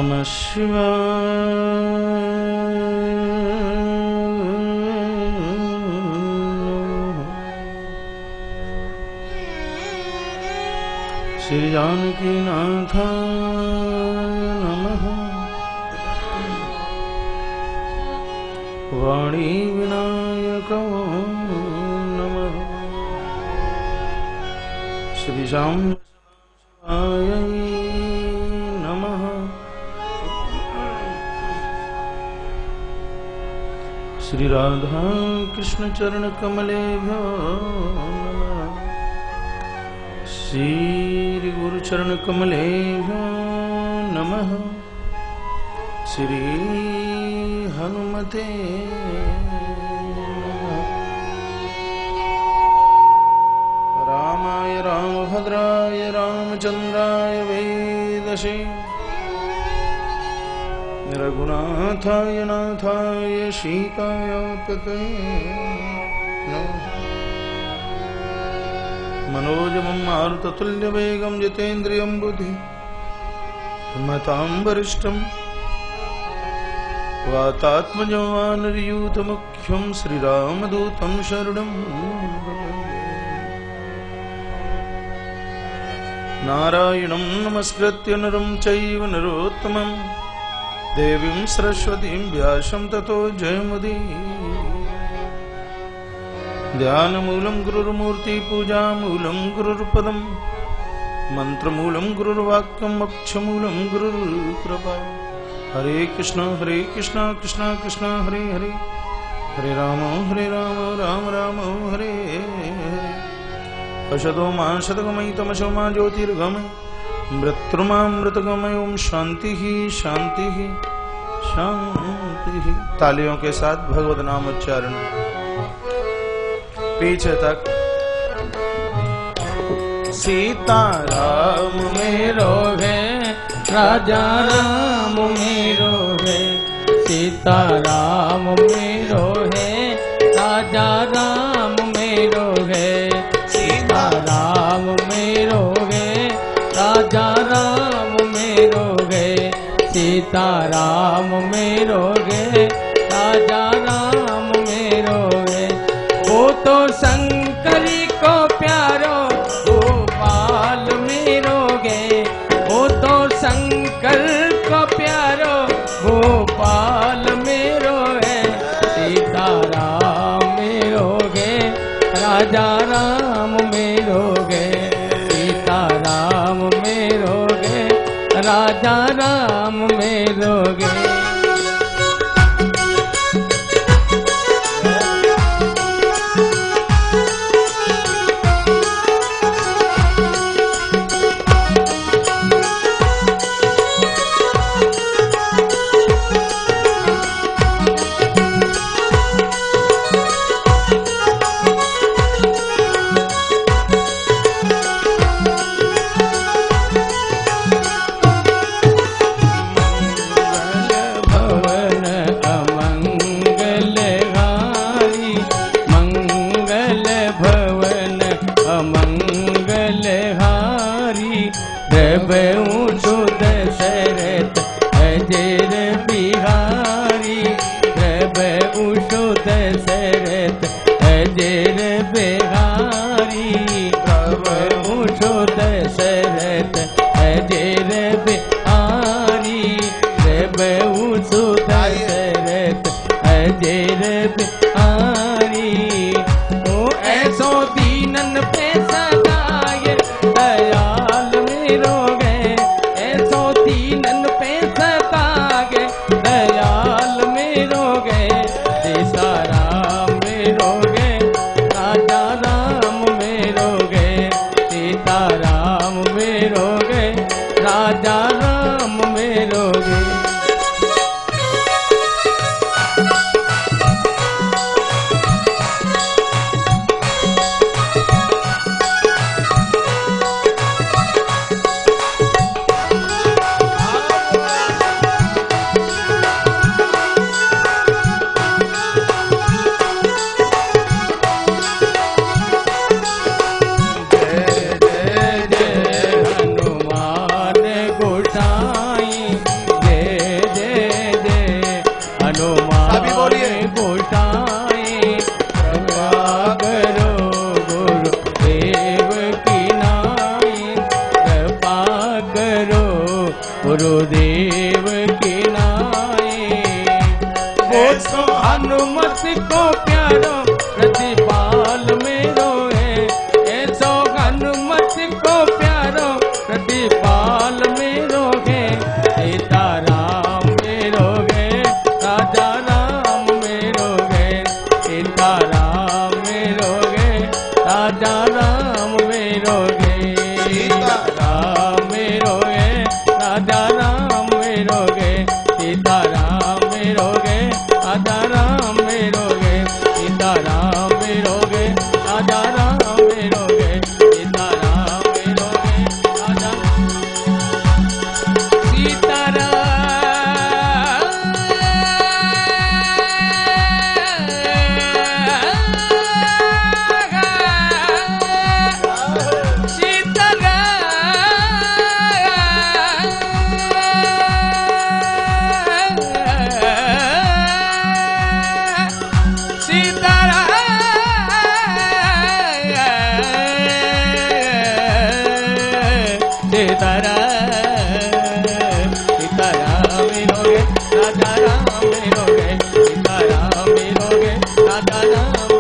नमः शिवाय। श्री जानकी नाथाय नमः। वाणी विनायको नमः। श्री श्याम शिवाय नमः। श्री राधा कृष्ण चरण कमलेभ्यो नमः। श्री गुरु चरण कमलेभ्यो नमः। श्री हनुमते रामाय रामभद्राय रामचंद्राय वेदसे रघुनाथाय नाथाय सीताय पते नमः। मनोजमं मारुततुल्यवेगं जितेन्द्रियं बुद्धि मतां वरिष्ठं वातात्मजं वानरयूथमुख्यं श्रीरामदूतं शरणं नारायणं नमस्कृत्य नरं चैव नरोत्तमं देवीं सरस्वतीं व्यासं ततो जयमुदीरये। ध्यानमूलं गुरुर्मूर्ति पूजामूलं गुरुर्पदं मंत्रमूलं गुरुर्वाक्यं मोक्षमूलं गुरुर्कृपा। हरे कृष्ण कृष्ण कृष्ण हरे हरे, हरे राम राम राम हरे हरे। अशतो मा शतगमयि तमसो मा ज्योतिर्गमय मृत्युमामृतगमय। ओम शांति शांति शांति। तालियों के साथ भगवत नाम उच्चारण पीछे तक। सीताराम मेरो है राजा राम मेरो है। सीताराम मेरो है राजा राम मेरो है। सीताराम मेरो है राजा राम मेरो है। सीताराम मेरो है राजा राम मेरो है। वो तो शंकरी को प्यारो गोपाल मेरो गे। वो तो शंकर को प्यारो गोपाल मेरो है। सीताराम मेरो गे राजा राम मेरो गे। सीताराम मेरो गे राजा राम मेरो गे।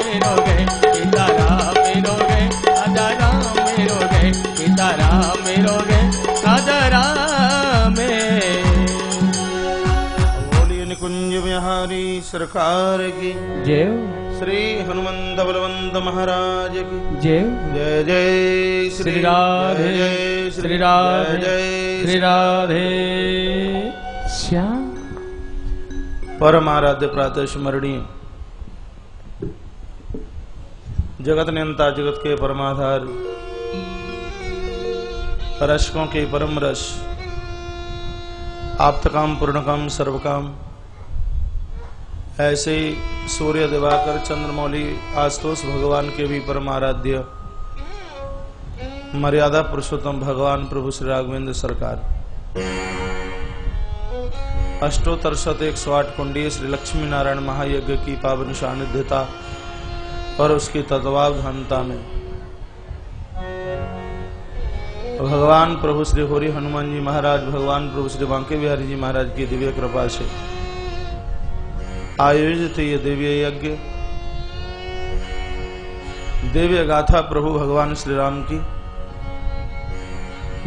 मेरो गे सीताराम मेरो गे राजा राम मेरो गे सीताराम मेरो गे राजा राम बोलिए निकुंज बिहारी सरकार की जय श्री हनुमंत बलवंत महाराज की जय जय जय श्री राधे जय श्री राधे जय श्री राधे श्याम परम आराध्य प्रातः स्मरणीय जगत नियंता जगत के परमाधार रसकों के परम रस आप्तकाम पूर्णकाम सर्वकाम ऐसे ही सूर्य दिवाकर चंद्रमौली आशुतोष भगवान के भी परम आराध्य मर्यादा पुरुषोत्तम भगवान प्रभु श्री राघवेंद्र सरकार अष्टोत्तर शत 108 कुंडी श्री लक्ष्मी नारायण महायज्ञ की पावन सानिध्यता और उसकी तत्वावधानता में भगवान प्रभु श्री होरी हनुमान जी महाराज भगवान प्रभु श्री बांके बिहारी जी महाराज की दिव्य कृपा से आयोजित ये दिव्य यज्ञ दिव्य गाथा प्रभु भगवान श्री राम की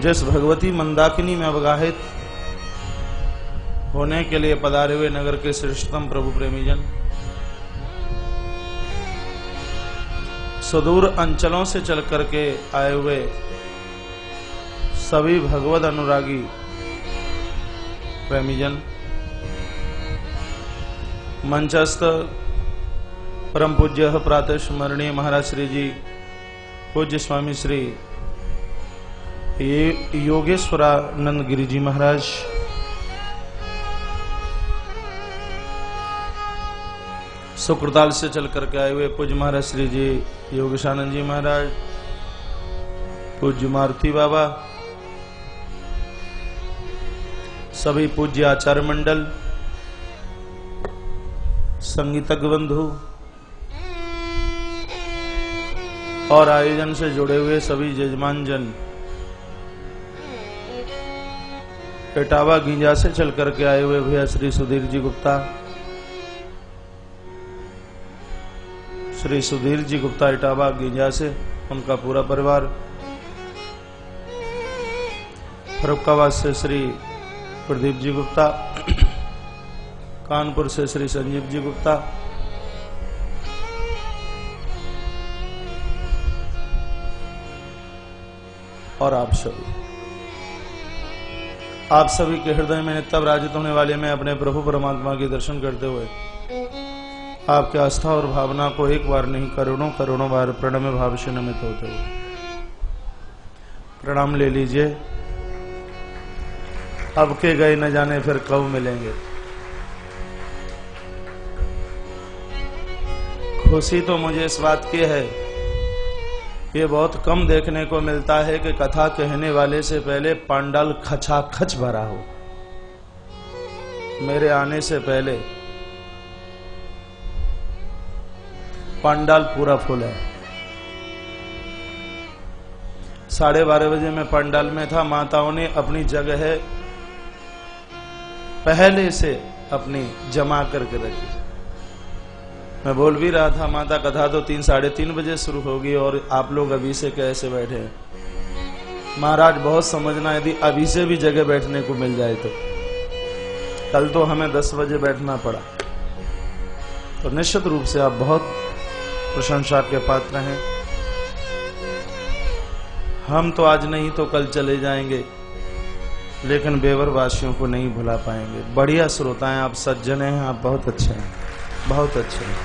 जिस भगवती मंदाकिनी में अवगाहित होने के लिए पधारे हुए नगर के श्रेष्ठतम प्रभु प्रेमी जन सुदूर अंचलों से चल करके आए हुए सभी भगवद अनुरागी प्रेमीजन मंचस्थ परम पूज्य प्रातः स्मरणीय महाराज श्री जी पूज्य स्वामी श्री योगेश्वरानंद गिरी जी महाराज, सुकृताल से चल करके आए हुए पूज्य महाराज श्री जी योगेशानंद जी महाराज, पूज्य मारुति बाबा, सभी पूज्य आचार्य मंडल, संगीतज्ञ बंधु और आयोजन से जुड़े हुए सभी जजमान जन, इटावा गिंजा से चल करके आए हुए भैया श्री सुधीर जी गुप्ता, श्री सुधीर जी गुप्ता इटावा गिंजा से उनका पूरा परिवार, फरुखाबाद से श्री प्रदीप जी गुप्ता, कानपुर से श्री संजीव जी गुप्ता, और आप सभी के हृदय में नित्य विराजित होने वाले मैं अपने प्रभु परमात्मा के दर्शन करते हुए आपके आस्था और भावना को एक बार नहीं करोड़ों करोड़ों बार प्रणम्य भाव से नमित होते हुए प्रणाम ले लीजिए। अब के गए न जाने फिर कब मिलेंगे। खुशी तो मुझे इस बात की है, ये बहुत कम देखने को मिलता है कि कथा कहने वाले से पहले पांडाल खचाखच भरा हो। मेरे आने से पहले पांडाल पूरा फुल है। 12:30 बजे मैं पांडाल में था। माताओं ने अपनी जगह पहले से अपनी जमा करके रखी। मैं बोल भी रहा था माता कथा तो 3-3:30 बजे शुरू होगी और आप लोग अभी से कैसे बैठे हैं। महाराज बहुत समझना, यदि अभी से भी जगह बैठने को मिल जाए तो। कल तो हमें 10 बजे बैठना पड़ा। तो निश्चित रूप से आप बहुत प्रशंसा के पात्र हैं। हम तो आज नहीं तो कल चले जाएंगे, लेकिन बेवर वासियों को नहीं भुला पाएंगे। बढ़िया श्रोता हैं आप, सज्जन हैं आप, बहुत अच्छे हैं, बहुत अच्छे हैं।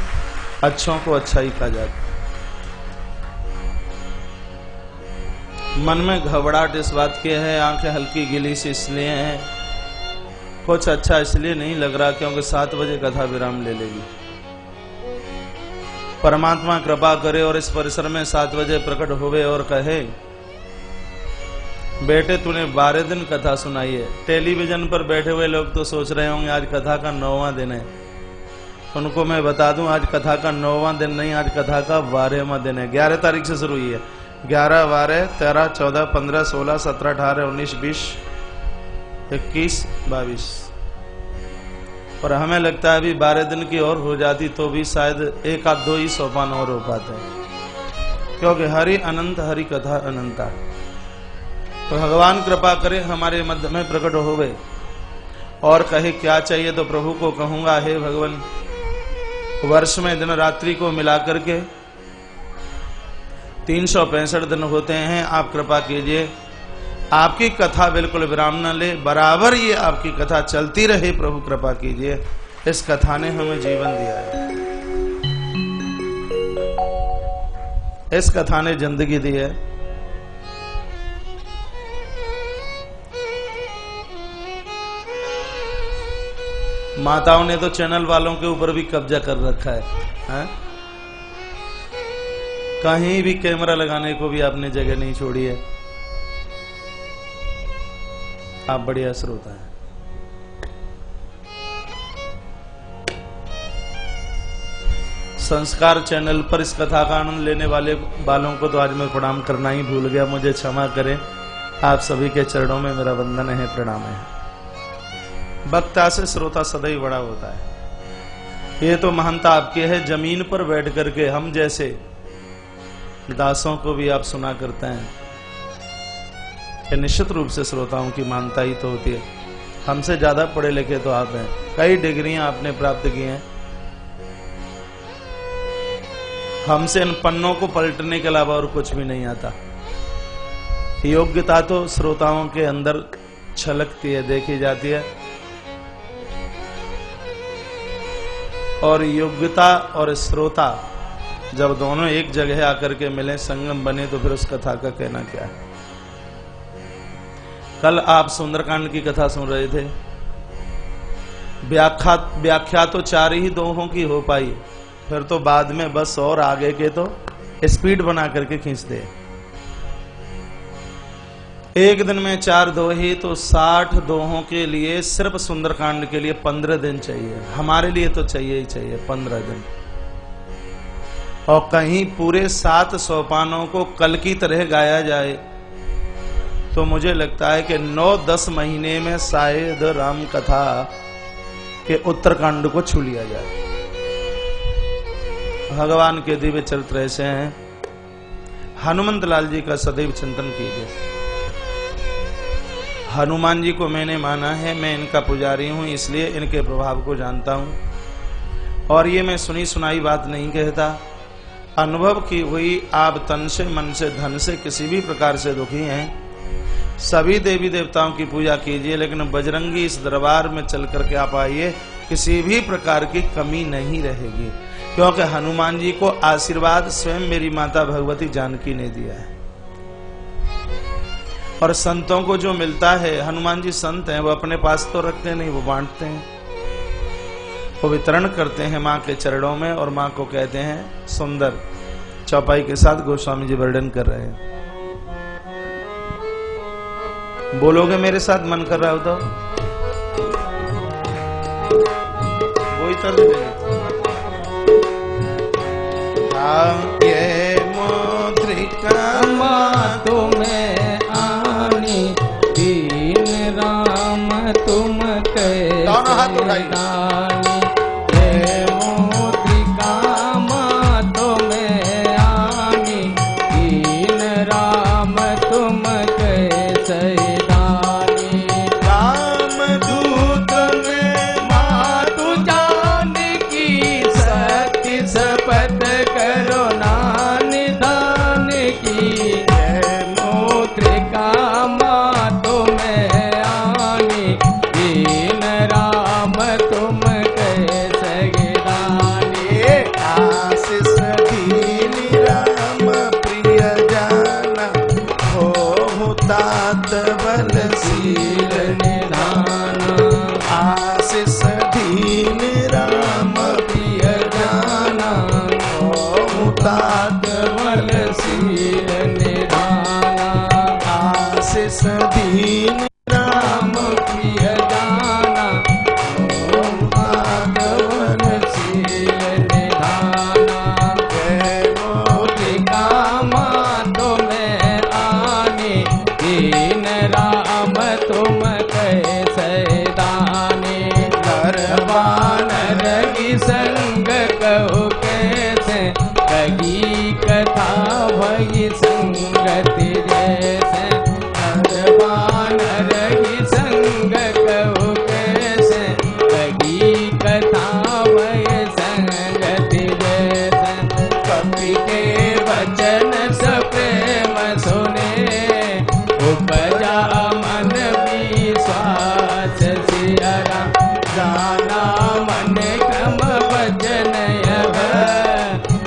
अच्छों को अच्छा ही कहा जाता। मन में घबराहट इस बात की है, आंखें हल्की गिली सी इसलिए हैं, कुछ अच्छा इसलिए नहीं लग रहा क्योंकि 7 बजे कथा विराम ले लेगी। परमात्मा कृपा करे और इस परिसर में 7 बजे प्रकट होवे और कहे बेटे तूने 12 दिन कथा सुनाई है। टेलीविजन पर बैठे हुए लोग तो सोच रहे होंगे आज कथा का 9वां दिन है। उनको मैं बता दूं आज कथा का 9वां दिन नहीं, आज कथा का 12वां दिन है। 11 तारीख से शुरू हुई है। 11, 12, 13, 14, 15, 16, 17, 18, 19, 20, 21, 22 और हमें लगता है अभी 12 दिन की और हो जाती तो भी शायद 1 आध 2 ही सोपान और हो पाते हैं, क्योंकि हरि अनंत, हरि कथा अनंता। तो भगवान कृपा करे हमारे मध्य में प्रकट हो गए और कहे क्या चाहिए तो प्रभु को कहूंगा, हे भगवान, वर्ष में दिन रात्रि को मिलाकर के 365 दिन होते हैं, आप कृपा कीजिए आपकी कथा बिल्कुल विराम न ले, बराबर ये आपकी कथा चलती रहे, प्रभु कृपा कीजिए। इस कथा ने हमें जीवन दिया है, इस कथा ने जिंदगी दी है। माताओं ने तो चैनल वालों के ऊपर भी कब्जा कर रखा है? कहीं भी कैमरा लगाने को भी आपने जगह नहीं छोड़ी है। आप बढ़िया श्रोता है। संस्कार चैनल पर इस कथा का आनंद लेने वालों को तो आज मैं प्रणाम करना ही भूल गया, मुझे क्षमा करें। आप सभी के चरणों में मेरा वंदन है, प्रणाम है। वक्ता से श्रोता सदैव बड़ा होता है। ये तो महानता आपकी है, जमीन पर बैठ करके हम जैसे दासों को भी आप सुना करते हैं, कि निश्चित रूप से श्रोताओं की मानता ही तो होती है। हमसे ज्यादा पढ़े लिखे तो आप हैं, कई डिग्रियां आपने प्राप्त की हैं, हमसे इन पन्नों को पलटने के अलावा और कुछ भी नहीं आता। योग्यता तो श्रोताओं के अंदर छलकती है, देखी जाती है, और योग्यता और श्रोता जब दोनों एक जगह आकर के मिले, संगम बने, तो फिर उस कथा का कहना क्या है। कल आप सुंदरकांड की कथा सुन रहे थे, व्याख्या तो 4 ही दोहों की हो पाई, फिर तो बाद में बस और आगे के तो स्पीड बना करके खींच दे। एक दिन में 4 दोहे, तो 60 दोहों के लिए सिर्फ सुंदरकांड के लिए 15 दिन चाहिए। हमारे लिए तो चाहिए ही चाहिए 15 दिन। और कहीं पूरे 7 सोपानों को कल की तरह गाया जाए तो मुझे लगता है कि 9-10 महीने में शायद राम कथा के उत्तरकांड को छू लिया जाए। भगवान के दिव्य चरित्र ऐसे हैं। हनुमंत लाल जी का सदैव चिंतन कीजिए। हनुमान जी को मैंने माना है, मैं इनका पुजारी हूं, इसलिए इनके प्रभाव को जानता हूं। और ये मैं सुनी सुनाई बात नहीं कहता, अनुभव की हुई। आप तन से, मन से, धन से किसी भी प्रकार से दुखी हैं, सभी देवी देवताओं की पूजा कीजिए, लेकिन बजरंगी इस दरबार में चल करके आप आइए, किसी भी प्रकार की कमी नहीं रहेगी, क्योंकि हनुमान जी को आशीर्वाद स्वयं मेरी माता भगवती जानकी ने दिया है। और संतों को जो मिलता है, हनुमान जी संत हैं, वो अपने पास तो रखते नहीं, वो बांटते हैं, वो वितरण करते हैं माँ के चरणों में, और माँ को कहते हैं सुंदर। चौपाई के साथ गोस्वामी जी वर्णन कर रहे हैं। बोलोगे मेरे साथ, मन कर रहा हो तो वही तर्ज दे। ये मुद्रिका तुम्हें आनी, दीन राम तुम दोनों हाथ उठाइए। ये मुद्रिका तुम्हें आनी, दीन राम तुम कैसे तुम कैसे दाने दरबार लगी कथा भई संगति जैसे भगवान रही संग कहु कैसे लगी कथा भई संगति जैसे कपि के वचन सप्रेम सुने उपजा मन विश्वास सिया जाना मन क्रम भजन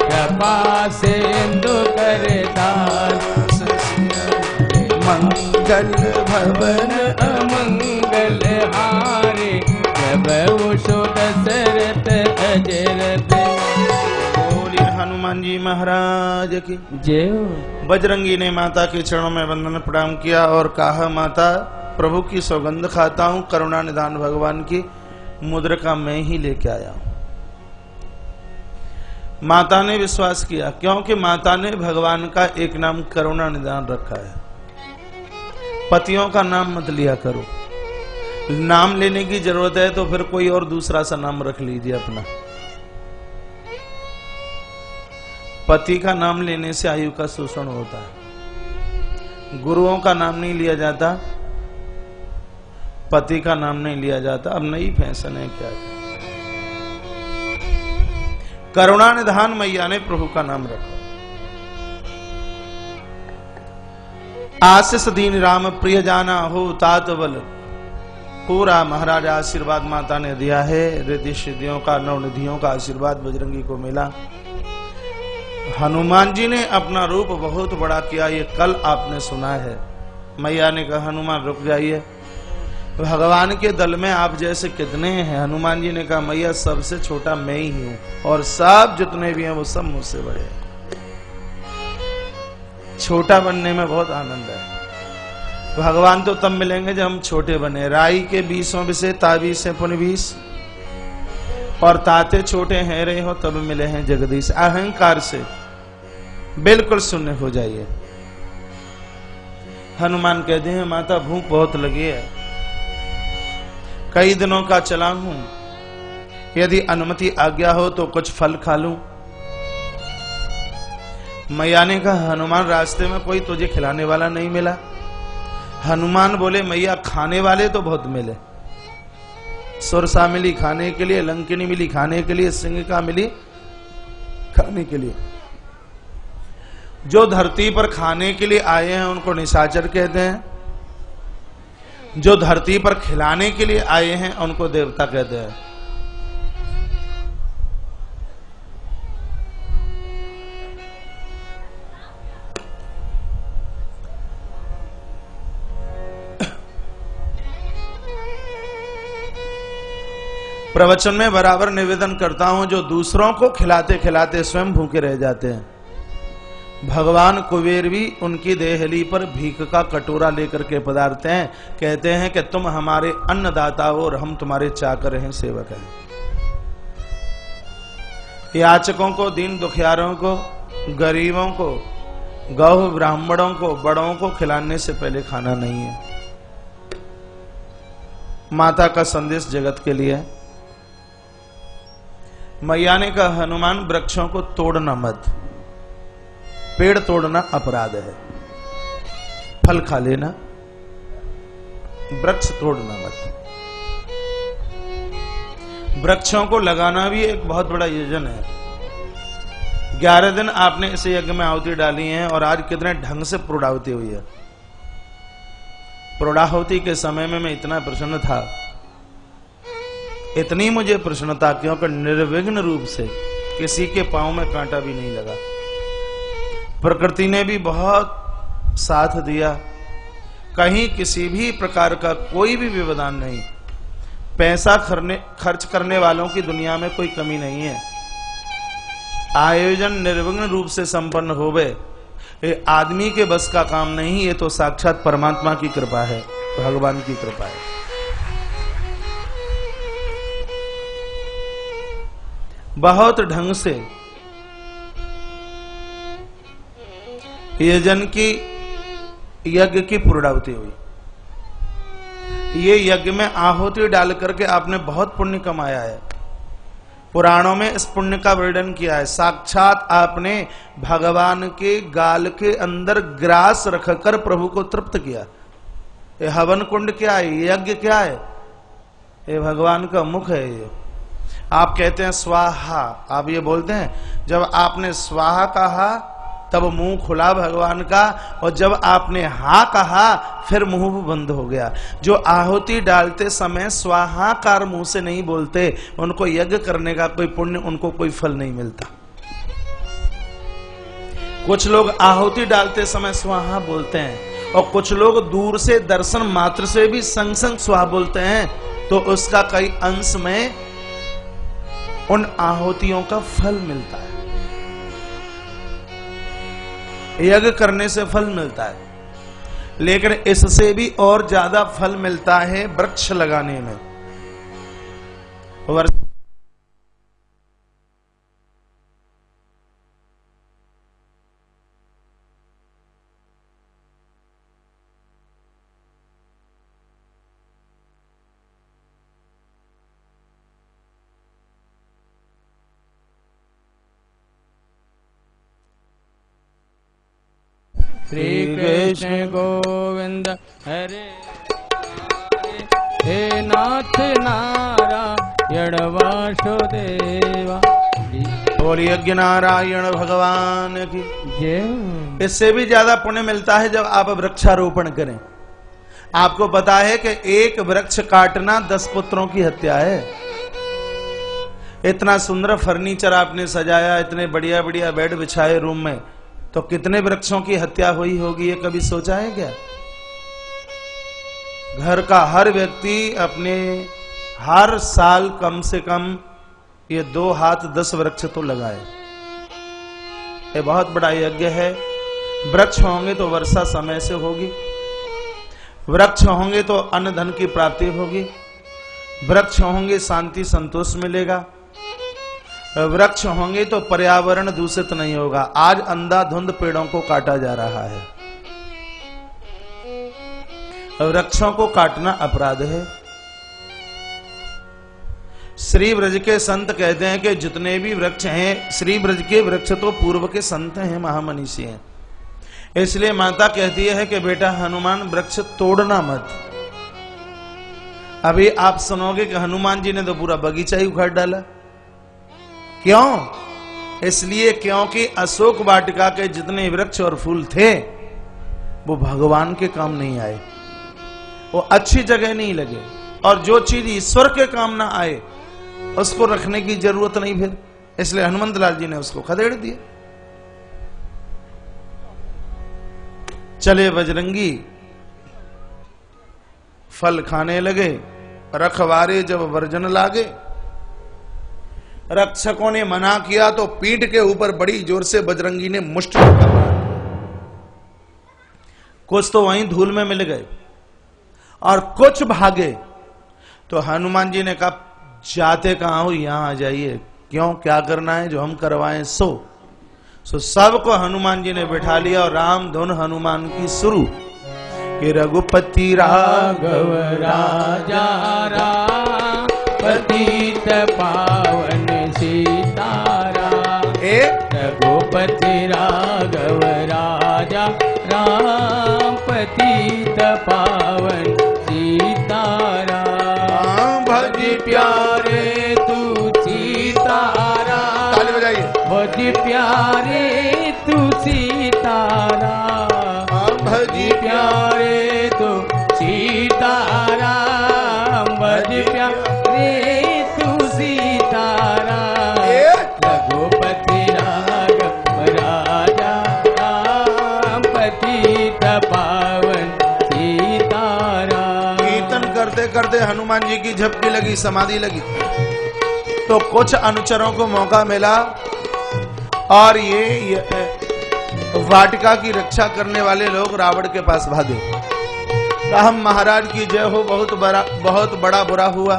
कृपा सिंधु कर दास मंगल भवन अमंगल हारे जब उषो दशरथ अजरथ। बोलिए हनुमान जी महाराज की जय। बजरंगी ने माता के चरणों में वंदन प्रणाम किया और कहा, माता प्रभु की सौगंध खाता हूं, करुणा निधान भगवान की मुद्रिका मैं ही लेके आया हूं। माता ने विश्वास किया, क्योंकि माता ने भगवान का एक नाम करुणा निधान रखा है। पतियों का नाम मत लिया करो, नाम लेने की जरूरत है तो फिर कोई और दूसरा सा नाम रख लीजिए अपना। पति का नाम लेने से आयु का शोषण होता है। गुरुओं का नाम नहीं लिया जाता, पति का नाम नहीं लिया जाता। अब नई फैशन है क्या? करुणा निधान मैया ने प्रभु का नाम रखा। आशीष दीन राम प्रिय जाना हो तात बल, पूरा महाराज आशीर्वाद माता ने दिया है। रिद्धि सिद्धियों का, नवनिधियों का आशीर्वाद बजरंगी को मिला। हनुमान जी ने अपना रूप बहुत बड़ा किया, ये कल आपने सुना है। मैया ने कहा, हनुमान रुक जाइए, भगवान के दल में आप जैसे कितने हैं। हनुमान जी ने कहा, मैया सबसे छोटा मैं ही हूं और सब जितने भी हैं वो सब मुझसे बड़े हैं। छोटा बनने में बहुत आनंद है। भगवान तो तब मिलेंगे जब हम छोटे बने। राई के 20 से ताबीस से पुन 20 और ताते छोटे हैं रहे हो तब मिले हैं जगदीश। अहंकार से बिल्कुल शून्य हो जाइए। हनुमान कहते हैं, माता भूख बहुत लगी है, कई दिनों का चला हूं, यदि अनुमति आज्ञा हो तो कुछ फल खा लूं। मैया ने कहा, हनुमान रास्ते में कोई तुझे खिलाने वाला नहीं मिला? हनुमान बोले, मैया खाने वाले तो बहुत मिले। सुरसा मिली खाने के लिए, लंकिनी मिली खाने के लिए, सिंहिका मिली खाने के लिए। जो धरती पर खाने के लिए आए हैं उनको निशाचर कहते हैं, जो धरती पर खिलाने के लिए आए हैं उनको देवता कहते हैं। प्रवचन में बराबर निवेदन करता हूं, जो दूसरों को खिलाते खिलाते स्वयं भूखे रह जाते हैं, भगवान कुबेर भी उनकी देहली पर भीख का कटोरा लेकर के पधारते हैं। कहते हैं कि तुम हमारे अन्नदाता हो और हम तुम्हारे चाकर हैं, सेवक हैं। याचकों को, दीन दुखियारों को, गरीबों को, गौ ब्राह्मणों को, बड़ों को खिलाने से पहले खाना नहीं है। माता का संदेश जगत के लिए। मैया ने कहा, हनुमान वृक्षों को तोड़ना मत, पेड़ तोड़ना अपराध है। फल खा लेना, वृक्ष तोड़ना मत। वृक्षों को लगाना भी एक बहुत बड़ा योजन है। 11 दिन आपने इस यज्ञ में आहुति डाली है और आज कितने ढंग से प्रोढ़ाहुति हुई है। प्रोढ़ाहुति के समय में मैं इतना प्रसन्न था, इतनी मुझे प्रसन्नता क्योंकि निर्विघ्न रूप से किसी के पांव में कांटा भी नहीं लगा। प्रकृति ने भी बहुत साथ दिया, कहीं किसी भी प्रकार का कोई भी व्यवधान नहीं। पैसा खर्च करने वालों की दुनिया में कोई कमी नहीं है। आयोजन निर्विघ्न रूप से संपन्न होवे, ये आदमी के बस का काम नहीं, ये तो साक्षात परमात्मा की कृपा है, भगवान की कृपा है। बहुत ढंग से यज्ञ की पूर्णाहुति हुई। ये यज्ञ में आहुति डाल करके आपने बहुत पुण्य कमाया है। पुराणों में इस पुण्य का वर्णन किया है। साक्षात आपने भगवान के गाल के अंदर ग्रास रखकर प्रभु को तृप्त किया। ये हवन कुंड क्या है, यज्ञ क्या है? ये भगवान का मुख है। ये आप कहते हैं स्वाहा, आप ये बोलते हैं। जब आपने स्वाहा कहा तब मुंह खुला भगवान का, और जब आपने हा कहा फिर मुंह बंद हो गया। जो आहुति डालते समय स्वाहाकार मुंह से नहीं बोलते, उनको यज्ञ करने का कोई पुण्य, उनको कोई फल नहीं मिलता। कुछ लोग आहुति डालते समय स्वाहा बोलते हैं, और कुछ लोग दूर से दर्शन मात्र से भी संग संग स्वाहा बोलते हैं, तो उसका कई अंश में उन आहुतियों का फल मिलता है। यज्ञ करने से फल मिलता है, लेकिन इससे भी और ज्यादा फल मिलता है वृक्ष लगाने में। श्री कृष्ण गोविंद हरे हे नाथ नारायण वासुदेवा। बोलिए यज्ञ नारायण भगवान की जय। इससे भी ज्यादा पुण्य मिलता है जब आप वृक्षारोपण करें। आपको पता है कि एक वृक्ष काटना 10 पुत्रों की हत्या है। इतना सुंदर फर्नीचर आपने सजाया, इतने बढ़िया बढ़िया बेड बिछाए रूम में, तो कितने वृक्षों की हत्या हुई होगी, ये कभी सोचा है क्या? घर का हर व्यक्ति अपने हर साल कम से कम ये 2 हाथ 10 वृक्ष तो लगाए। ये बहुत बड़ा यज्ञ है। वृक्ष होंगे तो वर्षा समय से होगी, वृक्ष होंगे तो अन्न धन की प्राप्ति होगी, वृक्ष होंगे शांति संतोष मिलेगा, वृक्ष होंगे तो पर्यावरण दूषित नहीं होगा। आज अंधाधुंध पेड़ों को काटा जा रहा है। वृक्षों को काटना अपराध है। श्री ब्रज के संत कहते हैं कि जितने भी वृक्ष हैं, श्री ब्रज के वृक्ष तो पूर्व के संत हैं, महामनीषी हैं। इसलिए माता कहती है कि बेटा हनुमान वृक्ष तोड़ना मत। अभी आप सुनोगे कि हनुमान जी ने तो पूरा बगीचा ही उखाड़ डाला। क्यों? इसलिए क्योंकि अशोक वाटिका के जितने वृक्ष और फूल थे वो भगवान के काम नहीं आए, वो अच्छी जगह नहीं लगे, और जो चीज ईश्वर के काम ना आए उसको रखने की जरूरत नहीं फिर। इसलिए हनुमंत लाल जी ने उसको खदेड़ दिया। चले बजरंगी फल खाने लगे, रखवारे जब वर्जन लागे। रक्षकों ने मना किया तो पीठ के ऊपर बड़ी जोर से बजरंगी ने मुष्ट मारा। कुछ तो वहीं धूल में मिल गए और कुछ भागे। तो हनुमान जी ने कहा जाते कहां हो, यहां आ जाइए। क्यों, क्या करना है, जो हम करवाएं सो सबको हनुमान जी ने बिठा लिया और राम धुन हनुमान की शुरू कि रघुपति राघव राजा राम पतित पावन सीतारा। रघुपति राघव राजा राम पतित पावन सीतारा। भज प्यारे तू सीतारा, ताली बजाइए। भज प्यारे तू सीतारा, भज प्यारे तू सीतारा, भज प्यारे तू सीतारा। रघुपति राघव राजा राम पतित पावन सीतारा। कीर्तन करते करते हनुमान जी की झपकी लगी, समाधि लगी। तो कुछ अनुचरों को मौका मिला और ये वाटिका की रक्षा करने वाले लोग रावण के पास भागे। कहा हम महाराज की जय हो, बहुत बड़ा बुरा हुआ।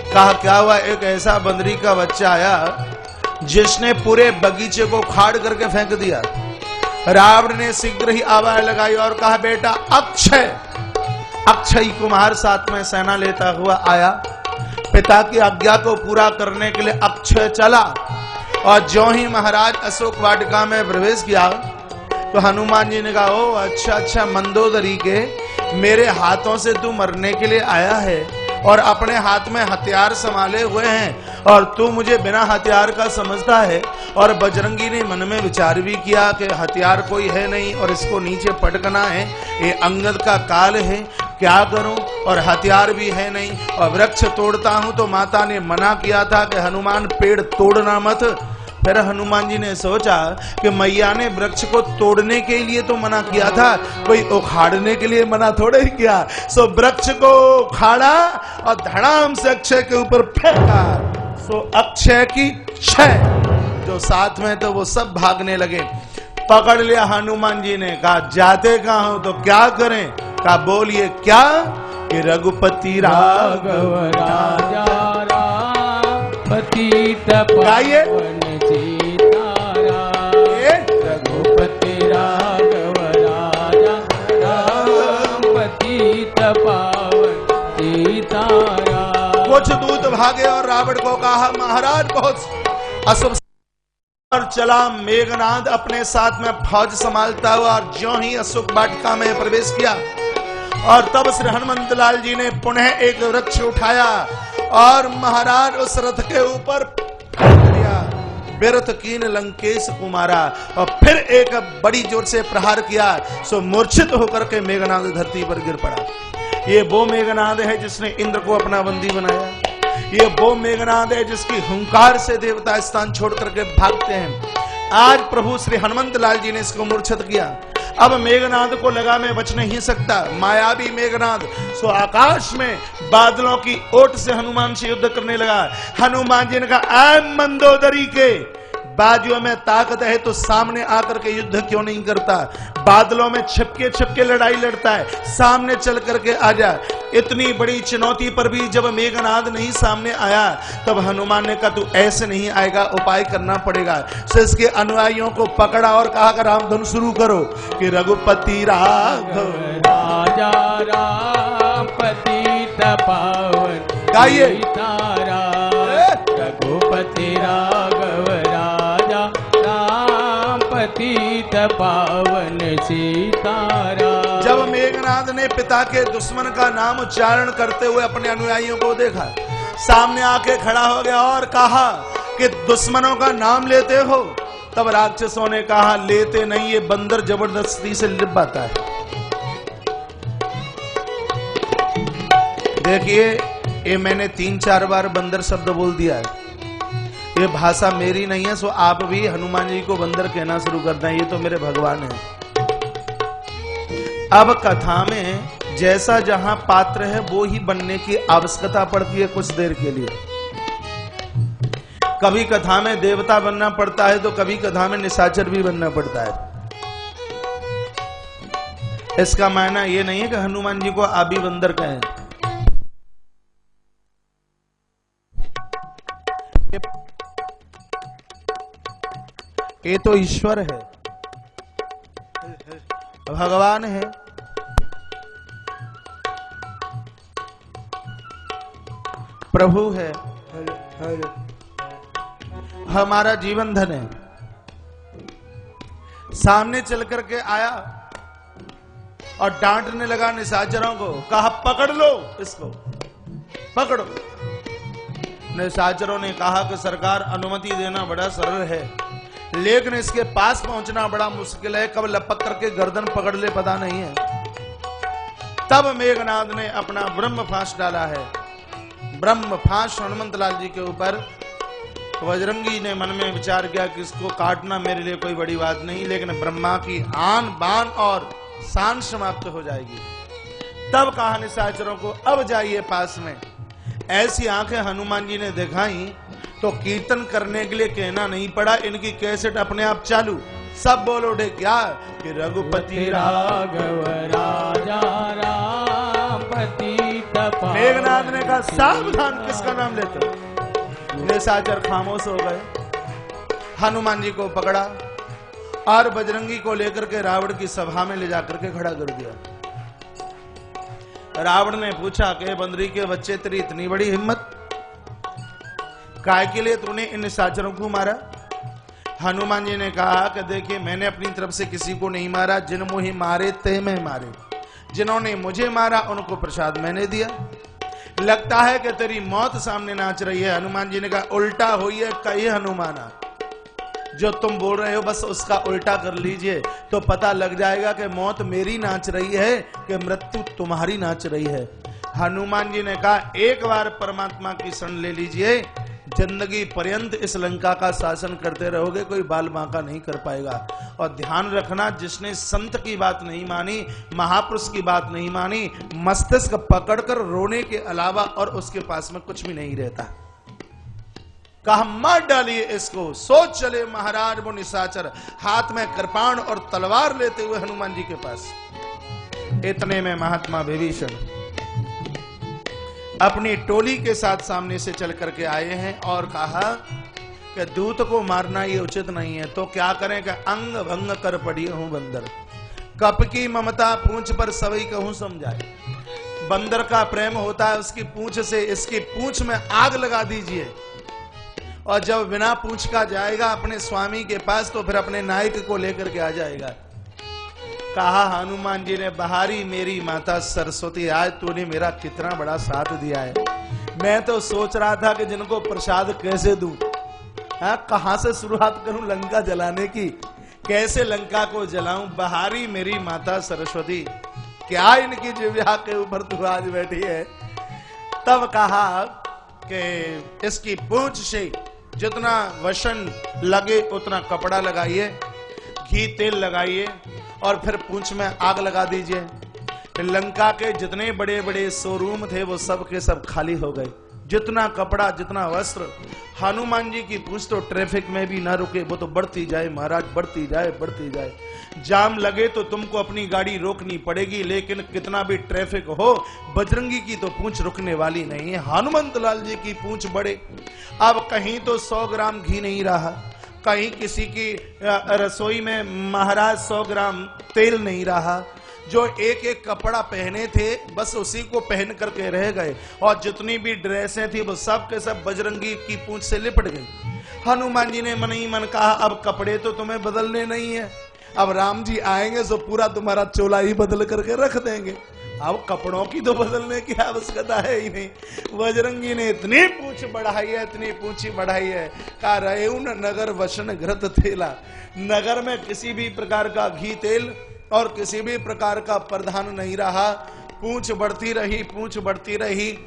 कहा क्या हुआ? एक ऐसा बंदरी का बच्चा आया जिसने पूरे बगीचे को खाड़ करके फेंक दिया। रावण ने शीघ्र ही आवाज लगाई और कहा बेटा अक्षय कुमार साथ में सेना लेता हुआ आया, पिता की आज्ञा को पूरा करने के लिए अक्षय चला। और ज्यों ही महाराज अशोक वाटिका में प्रवेश किया तो हनुमान जी ने कहा, ओ अच्छा मंदोदरी के, मेरे हाथों से तू मरने के लिए आया है और अपने हाथ में हथियार संभाले हुए हैं और तू मुझे बिना हथियार का समझता है। और बजरंगी ने मन में विचार भी किया कि हथियार कोई है नहीं और इसको नीचे पटकना है, ये अंगद का काल है, क्या करूं, और हथियार भी है नहीं और वृक्ष तोड़ता हूं तो माता ने मना किया था कि हनुमान पेड़ तोड़ना मत। फिर हनुमान जी ने सोचा कि मैया ने वृक्ष को तोड़ने के लिए तो मना किया था, कोई उखाड़ने के लिए मना थोड़े ही किया। सो वृक्ष को उखाड़ा और धड़ाम से अक्षय के ऊपर फेंका। सो अक्षय की क्षय, जो साथ में तो वो सब भागने लगे। पकड़ लिया हनुमान जी ने, कहा जाते कहाँ हो तो क्या करें? कहा बोलिए क्या? कि रघुपति राघव राजा पतित गाइए। रघुपति राघव राजा पतित पावन सीताराम। कुछ दूत भागे और रावण को कहा, महाराज बहुत अशुभ। और चला मेघनाद अपने साथ में फौज संभालता हुआ और ज्यों ही अशोक वाटिका में प्रवेश किया और तब श्री हनुमंत लाल जी ने पुनः एक वृक्ष उठाया और महाराज उस रथ के ऊपर फेंक दिया। बिरथ कीन लंकेश कुमारा और फिर एक बड़ी जोर से प्रहार किया। सो मूर्छित होकर के मेघनाद धरती पर गिर पड़ा। ये वो मेघनाद है जिसने इंद्र को अपना बंदी बनाया। ये वो मेघनाद है जिसकी हुंकार से देवता स्थान छोड़ करके भागते हैं। आज प्रभु श्री हनुमंत लाल जी ने इसको मूर्छित किया। अब मेघनाद को लगा मैं बच नहीं सकता, मायावी मेघनाद। सो आकाश में बादलों की ओट से हनुमान से युद्ध करने लगा। हनुमान जी ने कहा, ऐ मंदोदरी के, बाजुओं में ताकत है तो सामने आकर के युद्ध क्यों नहीं करता? बादलों में छिपके छिपके लड़ाई लड़ता है, सामने चल करके आजा। इतनी बड़ी चुनौती पर भी जब मेघनाद नहीं सामने आया तब हनुमान ने कहा तू ऐसे नहीं आएगा, उपाय करना पड़ेगा। तो इसके अनुयायियों को पकड़ा और कहा कि रामधुन शुरू करो कि रघुपति राघव राजा राम पतित पावन गाइए। रघुपति राघव राजा राम पतित पावन सीताराम। जब मेघनाद ने पिता के दुश्मन का नाम उच्चारण करते हुए अपने अनुयायियों को देखा, सामने आके खड़ा हो गया और कहा कि दुश्मनों का नाम लेते हो? तब राक्षसों ने कहा लेते नहीं, ये बंदर जबरदस्ती से लिपाता है। देखिए ये मैंने 3-4 बार बंदर शब्द बोल दिया है, ये भाषा मेरी नहीं है। सो आप भी हनुमान जी को बंदर कहना शुरू करते हैं, ये तो मेरे भगवान है। अब कथा में जैसा जहां पात्र है वो ही बनने की आवश्यकता पड़ती है कुछ देर के लिए। कभी कथा में देवता बनना पड़ता है तो कभी कथा में निशाचर भी बनना पड़ता है। इसका मायना ये नहीं है कि हनुमान जी को आबी बंदर कहें। ये तो ईश्वर है, भगवान है। प्रभु है, हमारा जीवन धन है। सामने चल करके आया और डांटने लगा निशाचरों को, कहा पकड़ लो इसको, पकड़ो। निशाचरों ने कहा कि सरकार अनुमति देना बड़ा सरल है लेकिन इसके पास पहुंचना बड़ा मुश्किल है, कब लपक करके गर्दन पकड़ ले पता नहीं है। तब मेघनाद ने अपना ब्रह्म फांस डाला है, ब्रह्म फांस हनुमंत लाल जी के ऊपर। तो बजरंगी ने मन में विचार किया कि इसको काटना मेरे लिए कोई बड़ी बात नहीं, लेकिन ब्रह्मा की आन बान और शान समाप्त हो जाएगी। तब कहा निशाचरों को अब जाइए पास में। ऐसी आंखें हनुमान जी ने दिखाई तो कीर्तन करने के लिए कहना नहीं पड़ा, इनकी कैसेट अपने आप चालू। सब बोल उठे क्या कि रघुपति राघव राजा राम पतित पावन। मेघनाद ने कहा सावधान, किसका नाम लेते हो? निशाचर खामोश हो गए। हनुमान जी को पकड़ा और बजरंगी को लेकर के रावण की सभा में ले जाकर के खड़ा कर दिया। रावण ने पूछा कि बंदरी के बच्चे तेरी इतनी बड़ी हिम्मत, काय के लिए तूने इन निशाचरों को मारा? हनुमान जी ने कहा कि देखिए, मैंने अपनी तरफ से किसी को नहीं मारा, जिन मुझे मारे ते मैं मारे, जिन्होंने मुझे मारा उनको प्रसाद मैंने दिया। लगता है कि तेरी मौत सामने नाच रही है। हनुमान जी ने कहा उल्टा हुई है, कही हनुमाना, जो तुम बोल रहे हो बस उसका उल्टा कर लीजिए तो पता लग जाएगा कि मौत मेरी नाच रही है कि मृत्यु तुम्हारी नाच रही है। हनुमान जी ने कहा एक बार परमात्मा की शरण ले लीजिए, जिंदगी पर्यंत इस लंका का शासन करते रहोगे, कोई बाल बांका नहीं कर पाएगा। और ध्यान रखना, जिसने संत की बात नहीं मानी, महापुरुष की बात नहीं मानी, मस्तिष्क पकड़कर रोने के अलावा और उसके पास में कुछ भी नहीं रहता। कहा मार डालिए इसको। सोच चले महाराज वो निशाचर, हाथ में कृपाण और तलवार लेते हुए हनुमान जी के पास। इतने में महात्मा विभीषण अपनी टोली के साथ सामने से चल करके आए हैं और कहा कि दूत को मारना ये उचित नहीं है, तो क्या करें कि अंग भंग कर पड़ी हूं बंदर, कप की ममता पूंछ पर सवई कहूं समझाए। बंदर का प्रेम होता है उसकी पूंछ से, इसकी पूंछ में आग लगा दीजिए, और जब बिना पूंछ का जाएगा अपने स्वामी के पास तो फिर अपने नायक को लेकर के आ जाएगा। कहा हनुमान जी ने, बहारी मेरी माता सरस्वती, आज तूने मेरा कितना बड़ा साथ दिया है। मैं तो सोच रहा था कि जिनको प्रसाद कैसे दूं, कहां से शुरुआत करूं लंका जलाने की, कैसे लंका को जलाऊं। बहारी मेरी माता सरस्वती, क्या इनकी जिह्वा के ऊपर तू आज बैठी है। तब कहा कि इसकी पूंछ से जितना वसन लगे उतना कपड़ा लगाइए, घी तेल लगाइए और फिर पूंछ में आग लगा दीजिए। लंका के जितने बड़े बड़े शोरूम थे वो सब के सब खाली हो गए। जितना कपड़ा, जितना वस्त्र, हनुमान जी की पूंछ तो ट्रैफिक में भी ना रुके, वो तो बढ़ती जाए महाराज, बढ़ती जाए बढ़ती जाए। जाम लगे तो तुमको अपनी गाड़ी रोकनी पड़ेगी, लेकिन कितना भी ट्रैफिक हो बजरंगी की तो पूंछ रुकने वाली नहीं है। हनुमंत लाल जी की पूंछ बढ़े। अब कहीं तो 100 ग्राम घी नहीं रहा, कहीं किसी की रसोई में महाराज 100 ग्राम तेल नहीं रहा। जो एक एक कपड़ा पहने थे बस उसी को पहन करके रह गए, और जितनी भी ड्रेसें थी वो सब के सब बजरंगी की पूंछ से लिपट गई। हनुमान जी ने मन ही मन कहा अब कपड़े तो तुम्हें बदलने नहीं है, अब राम जी आएंगे तो पूरा तुम्हारा चोला ही बदल करके रख देंगे, अब कपड़ों की तो बदलने की आवश्यकता है ही नहीं। बजरंगी ने इतनी पूंछ बढ़ाई है, इतनी पूंछी बढ़ाई है, कहा रहे नगर वसन घृत थेला, नगर में किसी भी प्रकार का घी तेल और किसी भी प्रकार का प्रधान नहीं रहा। पूंछ बढ़ती रही, पूंछ बढ़ती रही,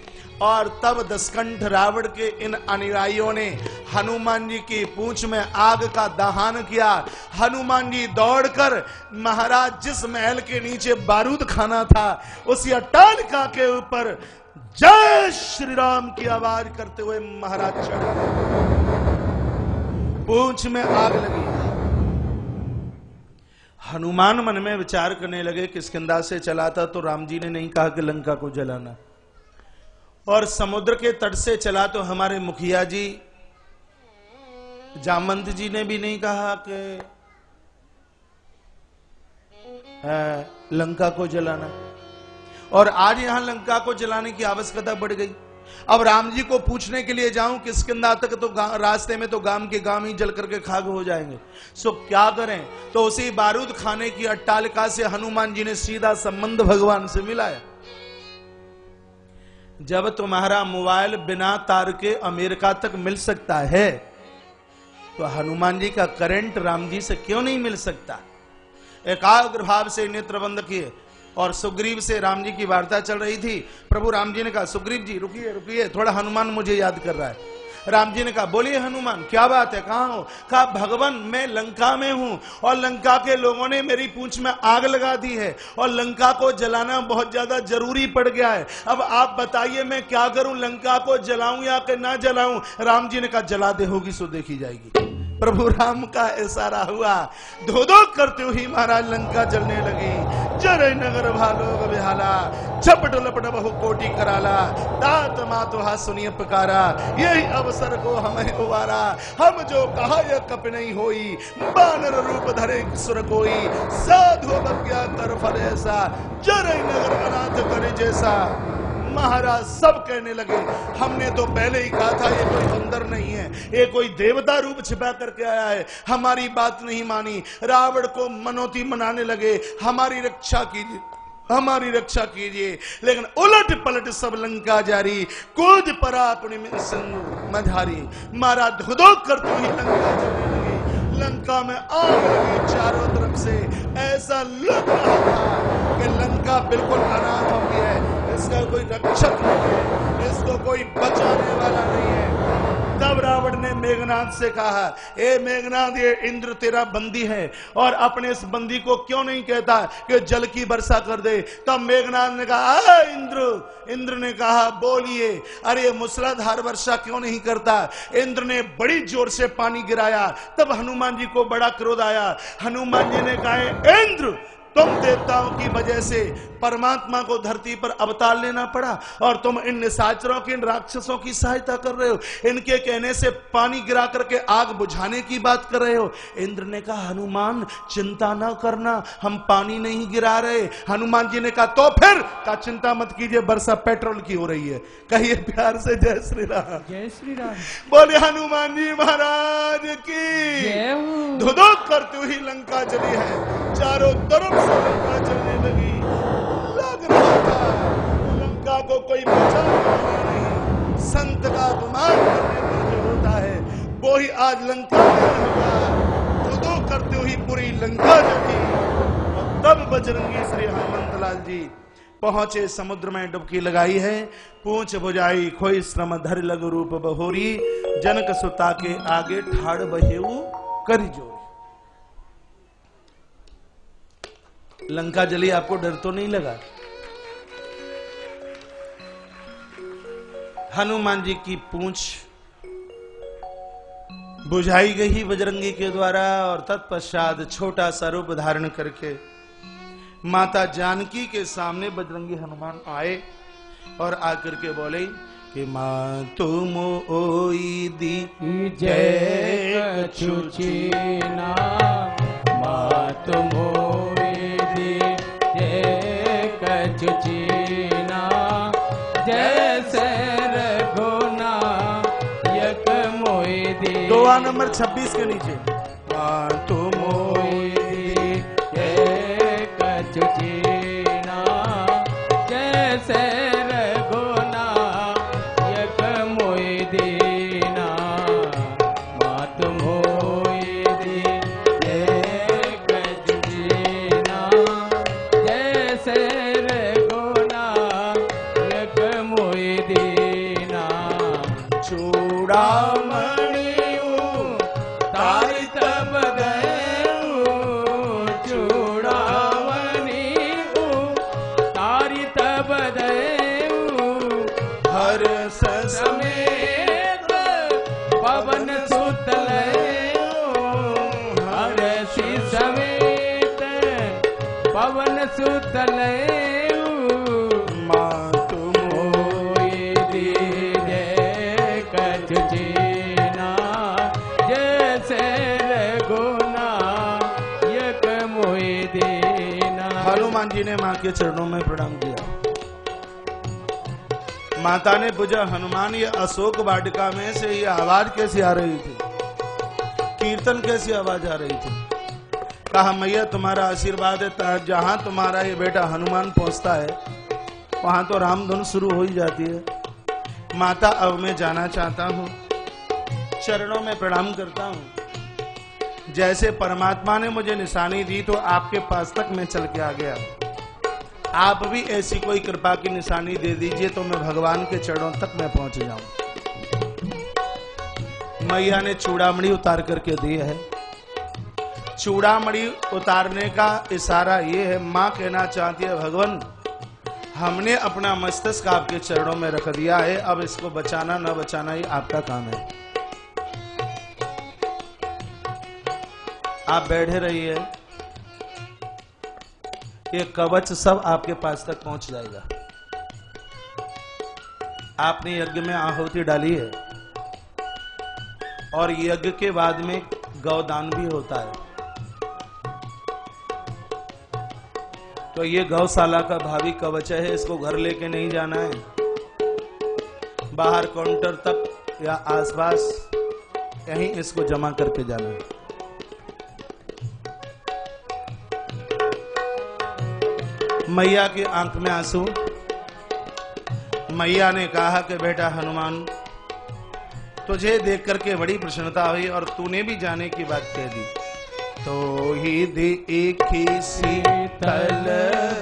और तब दशकंठ रावण के इन अनुयायियों ने हनुमान जी की पूंछ में आग का दहन किया। हनुमान जी दौड़कर महाराज जिस महल के नीचे बारूद खाना था उसी अट्टालिका के ऊपर जय श्री राम की आवाज करते हुए महाराज चढ़े। पूंछ में आग लगी। हनुमान मन में विचार करने लगे किष्किंधा से चला था तो राम जी ने नहीं कहा कि लंका को जलाना, और समुद्र के तट से चला तो हमारे मुखिया जी जामवंत जी ने भी नहीं कहा कि लंका को जलाना, और आज यहां लंका को जलाने की आवश्यकता बढ़ गई। अब राम जी को पूछने के लिए जाऊं किष्किंधा तक तो रास्ते में तो गांव के गांव ही जल करके खाक हो जाएंगे, सो क्या करें। तो उसी बारूद खाने की अट्टालिका से हनुमान जी ने सीधा संबंध भगवान से मिलाया। जब तुम्हारा मोबाइल बिना तार के अमेरिका तक मिल सकता है तो हनुमान जी का करंट राम जी से क्यों नहीं मिल सकता। एकाग्र भाव से नेत्र बंद किए, और सुग्रीव से राम जी की वार्ता चल रही थी। प्रभु राम जी ने कहा सुग्रीव जी रुकिए रुकिए, थोड़ा हनुमान मुझे याद कर रहा है। राम जी ने कहा बोलिए हनुमान क्या बात है, कहां हो। कहा भगवान मैं लंका में हूं और लंका के लोगों ने मेरी पूंछ में आग लगा दी है और लंका को जलाना बहुत ज्यादा जरूरी पड़ गया है। अब आप बताइए मैं क्या करूं, लंका को जलाऊं या कि ना जलाऊं। राम जी ने कहा जला दे होगी सो देखी जाएगी। प्रभु राम का इशारा हुआ, धो धो करते हुए महाराज लंका जलने लगी। जरे नगर भालोग बिहाला, झपट लपट बहु कोटि कराला, तात मातो हा सुनिय पुकारा, यही अवसर को हमें उबारा। हम जो कहा यह कप नहीं होई, बानर रूप धरे सुर कोई, साधु अवज्ञा कर फल ऐसा, जरे नगर अनाथ करे जैसा। महाराज सब कहने लगे, हमने तो पहले ही कहा था ये कोई बंदर नहीं है, ये कोई देवता रूप छिपा करके आया है, हमारी बात नहीं मानी। रावण को मनौती मनाने लगे, हमारी रक्षा कीजिए, हमारी रक्षा कीजिए। लेकिन उलट पलट सब लंका जारी, कूद पड़ा अपने में संग मझारी। मारा धुधो करते ही लंका चलने लगी, लंका में आग लगी चारों तरफ से। ऐसा लग रहा था कि लंका बिल्कुल अनाथ हो गई है, इसका कोई रक्षक नहीं है, इसको कोई बचाने वाला नहीं है। तब रावण ने मेघनाथ से कहा, ए मेघनाथ, ये इंद्र तेरा बंदी है और अपने इस बंदी को क्यों नहीं कहता कि जल की वर्षा कर दे। तब मेघनाथ ने कहा, इंद्र ने कहा, बोलिए, अरे मूसलाधार वर्षा क्यों नहीं करता। इंद्र ने बड़ी जोर से पानी गिराया। तब हनुमान जी को बड़ा क्रोध आया। हनुमान जी ने कहा, इंद्र, तुम देवताओं की वजह से परमात्मा को धरती पर अवतार लेना पड़ा और तुम इन निशाचरों के, इन राक्षसों की सहायता कर रहे हो, इनके कहने से पानी गिरा करके आग बुझाने की बात कर रहे हो। इंद्र ने कहा, हनुमान चिंता न करना, हम पानी नहीं गिरा रहे। हनुमान जी ने कहा, तो फिर का चिंता मत कीजिए, वर्षा पेट्रोल की हो रही है। कहिए प्यार से जय श्री राम। जय श्री राम। बोले हनुमान जी महाराज की। धुधो करते हुई लंका चली है, चारों तरफ से लंका चलने लगी। लग रहा था लंका को कोई बचाने वाला नहीं। संत का अपमान करने पर जो होता है वो ही आज लंका में होगा। धुधो करते हुई पूरी लंका चली। और तब बजरंगी श्री हनुमंत लाल जी पहुंचे, समुद्र में डुबकी लगाई है। पूंछ बुझाई खोई श्रम धर लघु रूप बहोरी, जनक सुता के आगे ठाड़ बहेऊ करी जोरी। लंका जली, आपको डर तो नहीं लगा? हनुमान जी की पूंछ बुझाई गई बजरंगी के द्वारा और तत्पश्चात छोटा सा रूप धारण करके माता जानकी के सामने बजरंगी हनुमान आए और आकर के बोले कि मां तुम ओई दी जय कछुचीना, मां तुम कछुचीना, जैसे रघुना यक मोई दी। दुआ नंबर 26 के नीचे, तो मोई दी ये कछुचीना, जैसे रघुना यक मोई दीना, मात मोई दी ये कछुचीना, जैसे हनुमान जी ने मां के चरणों में प्रणाम किया। माता ने पूछा, हनुमान ये अशोक वाटिका में से ये आवाज कैसी आ रही थी, कीर्तन कैसी आवाज आ रही थी? कहा, मैया तुम्हारा आशीर्वाद है, जहां तुम्हारा ये बेटा हनुमान पहुंचता है वहां तो रामधुन शुरू हो ही जाती है। माता, अब मैं जाना चाहता हूँ, चरणों में प्रणाम करता हूँ। जैसे परमात्मा ने मुझे निशानी दी तो आपके पास तक मैं चल के आ गया, आप भी ऐसी कोई कृपा की निशानी दे दीजिए तो मैं भगवान के चरणों तक मैं पहुंच जाऊं। मैया ने चूड़ामणि उतार करके दी है। चूड़ामणि उतारने का इशारा ये है, मां कहना चाहती है, भगवान हमने अपना मस्तिष्क आपके चरणों में रख दिया है, अब इसको बचाना न बचाना ये आपका काम है। आप बैठे रहिए, ये कवच सब आपके पास तक पहुंच जाएगा। आपने यज्ञ में आहुति डाली है और यज्ञ के बाद में गौदान भी होता है, तो ये गौशाला का भावी कवच है, इसको घर लेके नहीं जाना है, बाहर काउंटर तक या आसपास यहीं इसको जमा करके जाना है। मैया की आंख में आंसू। मैया ने कहा कि बेटा हनुमान, तुझे देख करके बड़ी प्रसन्नता हुई और तूने भी जाने की बात कह दी। तो ही देखी शीतल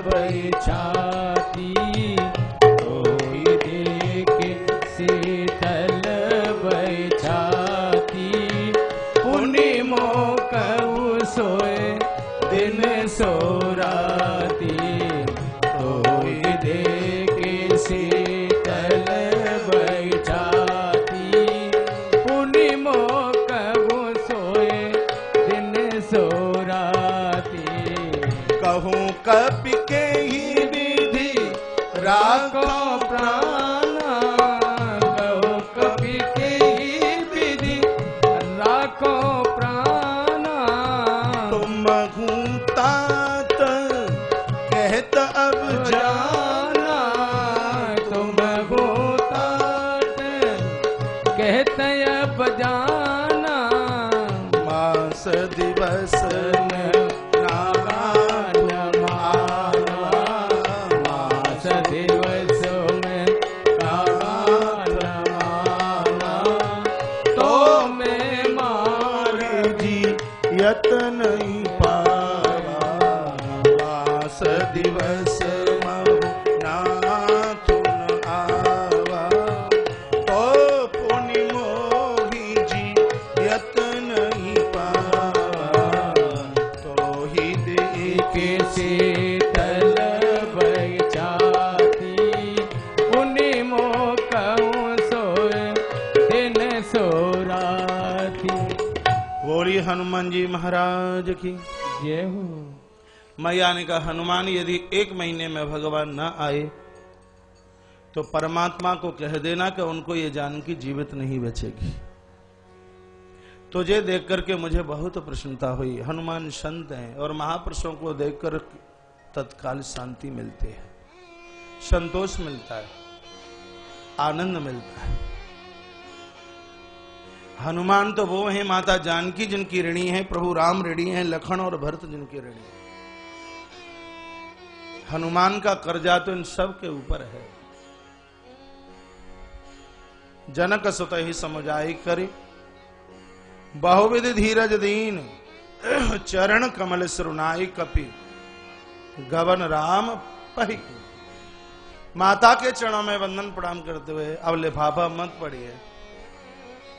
बैठाती, तो ही देखी शीतल बैठाती, पुनि मोह कहु सोए दिन सो राती, तो ही देखी शीतल बैठाती, पुनि मोह कहु सोए दिन सो राती, कहूँ कपि के ही विधि राखो प्राणा, कहो कपि के ही विधि राखो प्राणा, तुम घूतात कहत अब जाना, तुम घूतात कहत अब जाना, मास दिवस में मास दिवस में तो मैं मार जी यत नहीं पावा, मास दिवस महु नाथुन आवा, तो पुनि मोहि जी यत नहीं पावा, तो ही देखे शीतल बैठाती, पुनि मोह कहूँ सोए दिन सो राती। बोली हनुमान जी महाराज की। जय हो। मैया ने कहा हनुमान, यदि 1 महीने में भगवान न आए तो परमात्मा को कह देना कि उनको ये जानकी जीवित नहीं बचेगी। तुझे देख करके मुझे बहुत प्रसन्नता हुई। हनुमान संत हैं और महापुरुषों को देखकर तत्काल शांति मिलती है, संतोष मिलता है, आनंद मिलता है। हनुमान तो वो हैं माता जानकी जिनकी ऋणी है, प्रभु राम ऋणी है, लखन और भरत जिनके ऋणी है। हनुमान का कर्जा तो इन सब के ऊपर है। जनक सुत ही समुझाई करी, बहुविधि धीरज दीन, चरण कमल सुरनाई कपि, गवन राम पही। माता के चरणों में वंदन प्रणाम करते हुए अब लिफाफा मत पढ़िए,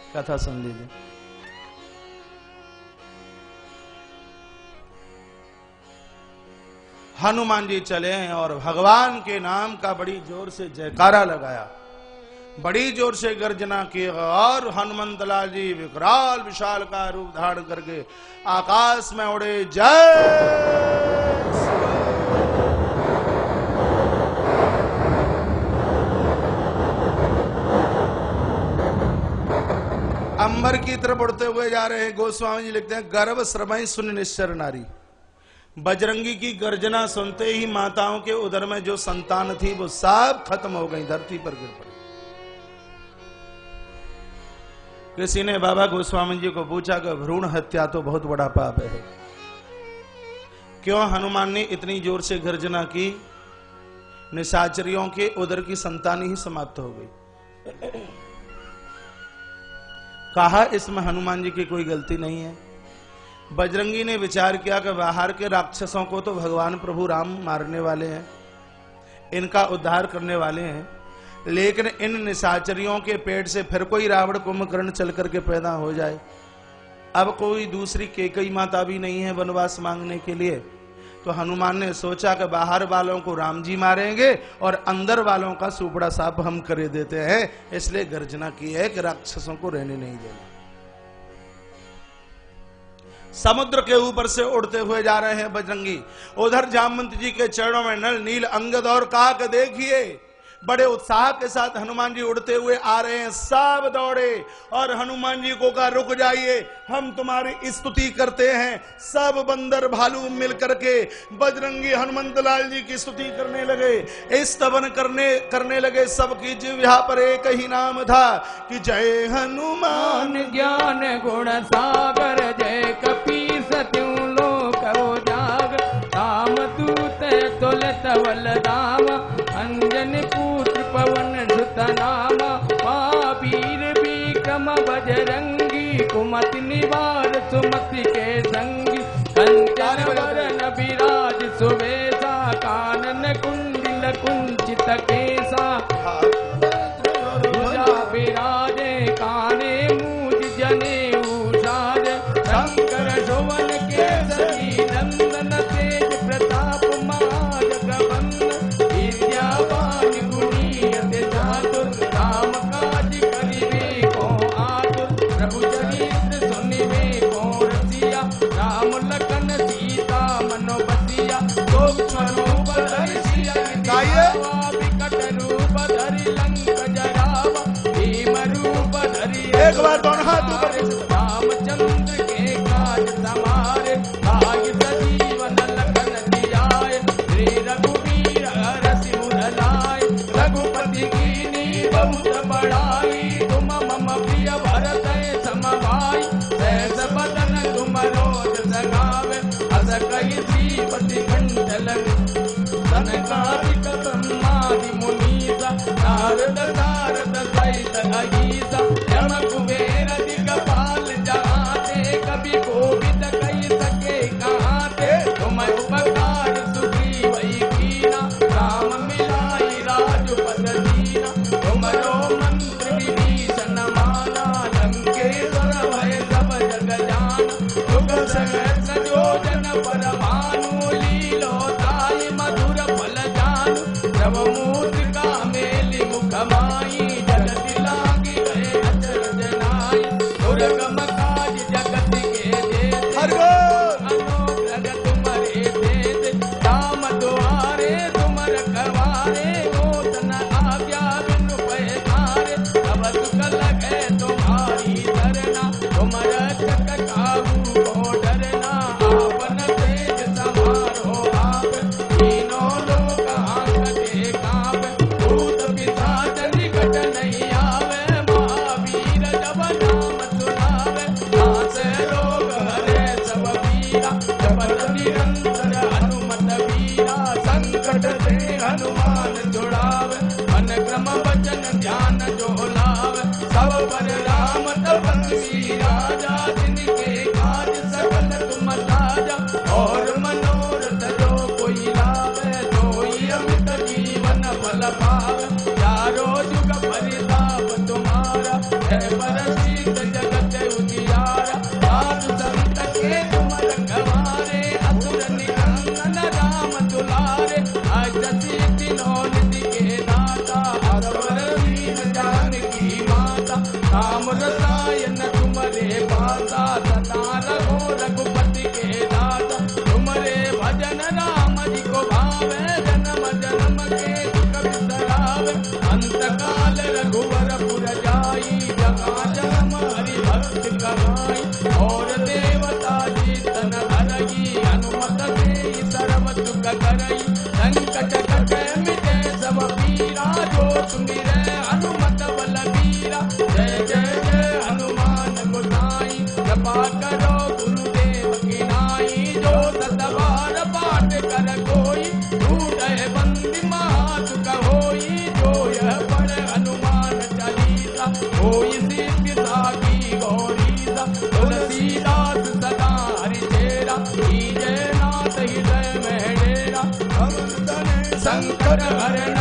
कथा सुन लीजिए। हनुमान जी चले और भगवान के नाम का बड़ी जोर से जयकारा लगाया, बड़ी जोर से गर्जना की और हनुमंत लाल जी विकराल विशाल का रूप धारण करके आकाश में उड़े। जय अंबर की तरफ उड़ते हुए जा रहे हैं। गोस्वामी जी लिखते हैं, गर्भ श्रमय सुन निश्चर नारी। बजरंगी की गर्जना सुनते ही माताओं के उदर में जो संतान थी वो सब खत्म हो गई, धरती पर गिर पड़ी। किसी ने बाबा गोस्वामी जी को पूछा कि भ्रूण हत्या तो बहुत बड़ा पाप है, क्यों हनुमान ने इतनी जोर से गर्जना की? निशाचरियों के उदर की संतान ही समाप्त हो गई। कहा इसमें हनुमान जी की कोई गलती नहीं है। बजरंगी ने विचार किया कि बाहर के राक्षसों को तो भगवान प्रभु राम मारने वाले हैं, इनका उद्धार करने वाले हैं, लेकिन इन निशाचरियों के पेट से फिर कोई रावण कुंभकर्ण चल करके पैदा हो जाए। अब कोई दूसरी केकई माता भी नहीं है वनवास मांगने के लिए, तो हनुमान ने सोचा कि बाहर वालों को राम जी मारेंगे और अंदर वालों का सुपड़ा साफ हम कर देते हैं। इसलिए गर्जना की है कि राक्षसों को रहने नहीं देना। समुद्र के ऊपर से उड़ते हुए जा रहे हैं बजरंगी। उधर जामवंत जी के चरणों में नल नील अंगद और काक देखिए बड़े उत्साह के साथ हनुमान जी उड़ते हुए आ रहे हैं। सब दौड़े और हनुमान जी को कहा रुक जाइए, हम तुम्हारी स्तुति करते हैं। सब बंदर भालू मिल करके बजरंगी हनुमंत लाल जी की स्तुति करने लगे, स्तवन करने लगे। सबकी जिह्वा पर एक ही नाम था कि जय हनुमान ज्ञान गुण सागर, जय कपीस त्यों लोक उजागर। राम दूत तुलित बलधाम, अंजन पुत्र पवन सुत नाम। महावीर विक्रम बजरंगी, कुमति निवार सुमति के संगी। कंचन वरन विराज सुबेसा, कानन कुंडल कुंचित केसा। विराजे काने मूज जनेऊ साज, शंकर सुवन केसरी नंदन। तेज प्रताप महाजगवंदन, विद्यावान गुणी अति चातुर। राम काज करिबे को आतुर, प्रभु चरित्र सुनिबे को रसिया। राम लखन सीता मनो बसिया, सूक्ष्म रूप धरि सिया। विकट रूप धरि लंक जरावा, भीम रूप धरि एक बार दोनों हाथ ऊपर। रामचंद्र के काज समारे, भाग्य सजीवन लखन जियाए। श्री रघुवीर हरषि मुर लाए, रघुपति कीन्ही बहुत बड़ाई। तुम मम प्रिय भरत सम भाई, सहस बदन तुम रोज सगावे। अस कहि श्रीपति कंठ सनकादिक ब्रह्मादि मुनीसा। नारद सारद सहित अहिसा, यम कुबेर दिगपाल जहाते। कवि कोविद कहि सके कहाते, तुम उपकार सुग्रीव कीना। राम मिलाई राजपद दीना, तुमरो मंत्र विभीषण माना। लंकेश्वर भय सब जग जाना, जुग सहस्र योजन पर भानु। लीलो ताई मधुर फल जानु, जब मूर्तिका मेलि मुख माई। जगति लागी गए अचरज नाई, दुर्गम काज जगत के जेते। अनुग्रह तुम्हारे देते, राम दुआरे तुम रखवारे। होत न आज्ञा बिनु पैसारे, तब सुख लगे तुम्हारी धरना। तुम रक्षक काहू को डरना, आपन तेज समारो आप। तीनों लोक हांकते कांपे, भूत पिशाच निकट नहीं आवे। महावीर जब नाम सुनावे, नासे रोग हरे सब पीरा। जपत निरंतर हनुमत वीरा, संकट से हनुमान छुड़ावे। मन क्रम वचन ध्यान जो लावे, सब पर राम तपस्वी राजा। जिनके काज सकल तुम साजा, और मनोरथ जो कोई लावे। सोई अमित जीवन फल पावे, चारों जुग परिताप तुम्हारा। है परसिद्ध जगत उजियारा, साधु संत के तुम रखवारे। असुर निकंदन राम दुलारे, अष्टि तीनों निधि के दाता। असवर वीर जानकी माता, राम रसायन तुम्हारे पासा। सदा रघो रघुपति के दाता, तुम्हारे भजन राम जी को भावे। जन्म जन्म के दुख बिसरावे, अंत काल रघुवर पुर जाई। जहाँ जन्म हरि भक्त कहाई, और देवता चेतन धरई। हनुमत से सर्व दुख करई, संकट कटे मिटे सब पीरा। जो सुमिरै हनुमत बलबीरा, जय जय जय हनुमान गोसाई। कृपा करो गुरुदेव की नाई, जो सत बार पाठ कर कोई। छूटै बंदी महासुख होई, जो यह पढ़े हनुमान चालीसा। होई सिद्धि साखी गौरीसा, तुलसीदास सदा हरिचेरा। कीजय नाथ हृदय में डेरा, शंकर हरण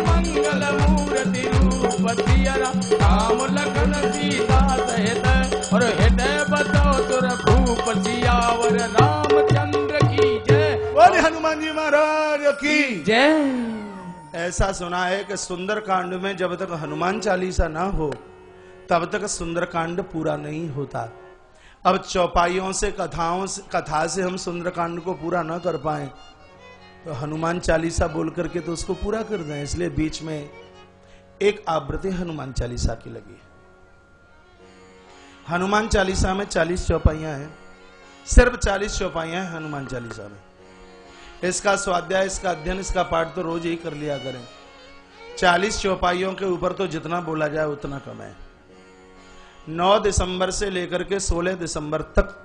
मंगल मूर्ति रूप सियरा। राम लखन सीता सहित, और हृदय बसो सुर भूप सियावर। रामचंद्र की जय। बोले हनुमान जी महाराज की जय। ऐसा सुना है कि सुंदर कांड में जब तक हनुमान चालीसा ना हो तब तक सुंदर कांड पूरा नहीं होता। अब चौपाइयों से कथा से हम सुंदर कांड को पूरा न कर पाए तो हनुमान चालीसा बोल करके तो उसको पूरा कर दें, इसलिए बीच में एक आवृत्ति हनुमान चालीसा की लगी। हनुमान चालीसा में 40 चौपाइयां हैं, सिर्फ 40 चौपाइयां हैं हनुमान चालीसा में। इसका स्वाध्याय, इसका अध्ययन, इसका पाठ तो रोज ही कर लिया करें। 40 चौपाइयों के ऊपर तो जितना बोला जाए उतना कम है। 9 दिसंबर से लेकर के 16 दिसंबर तक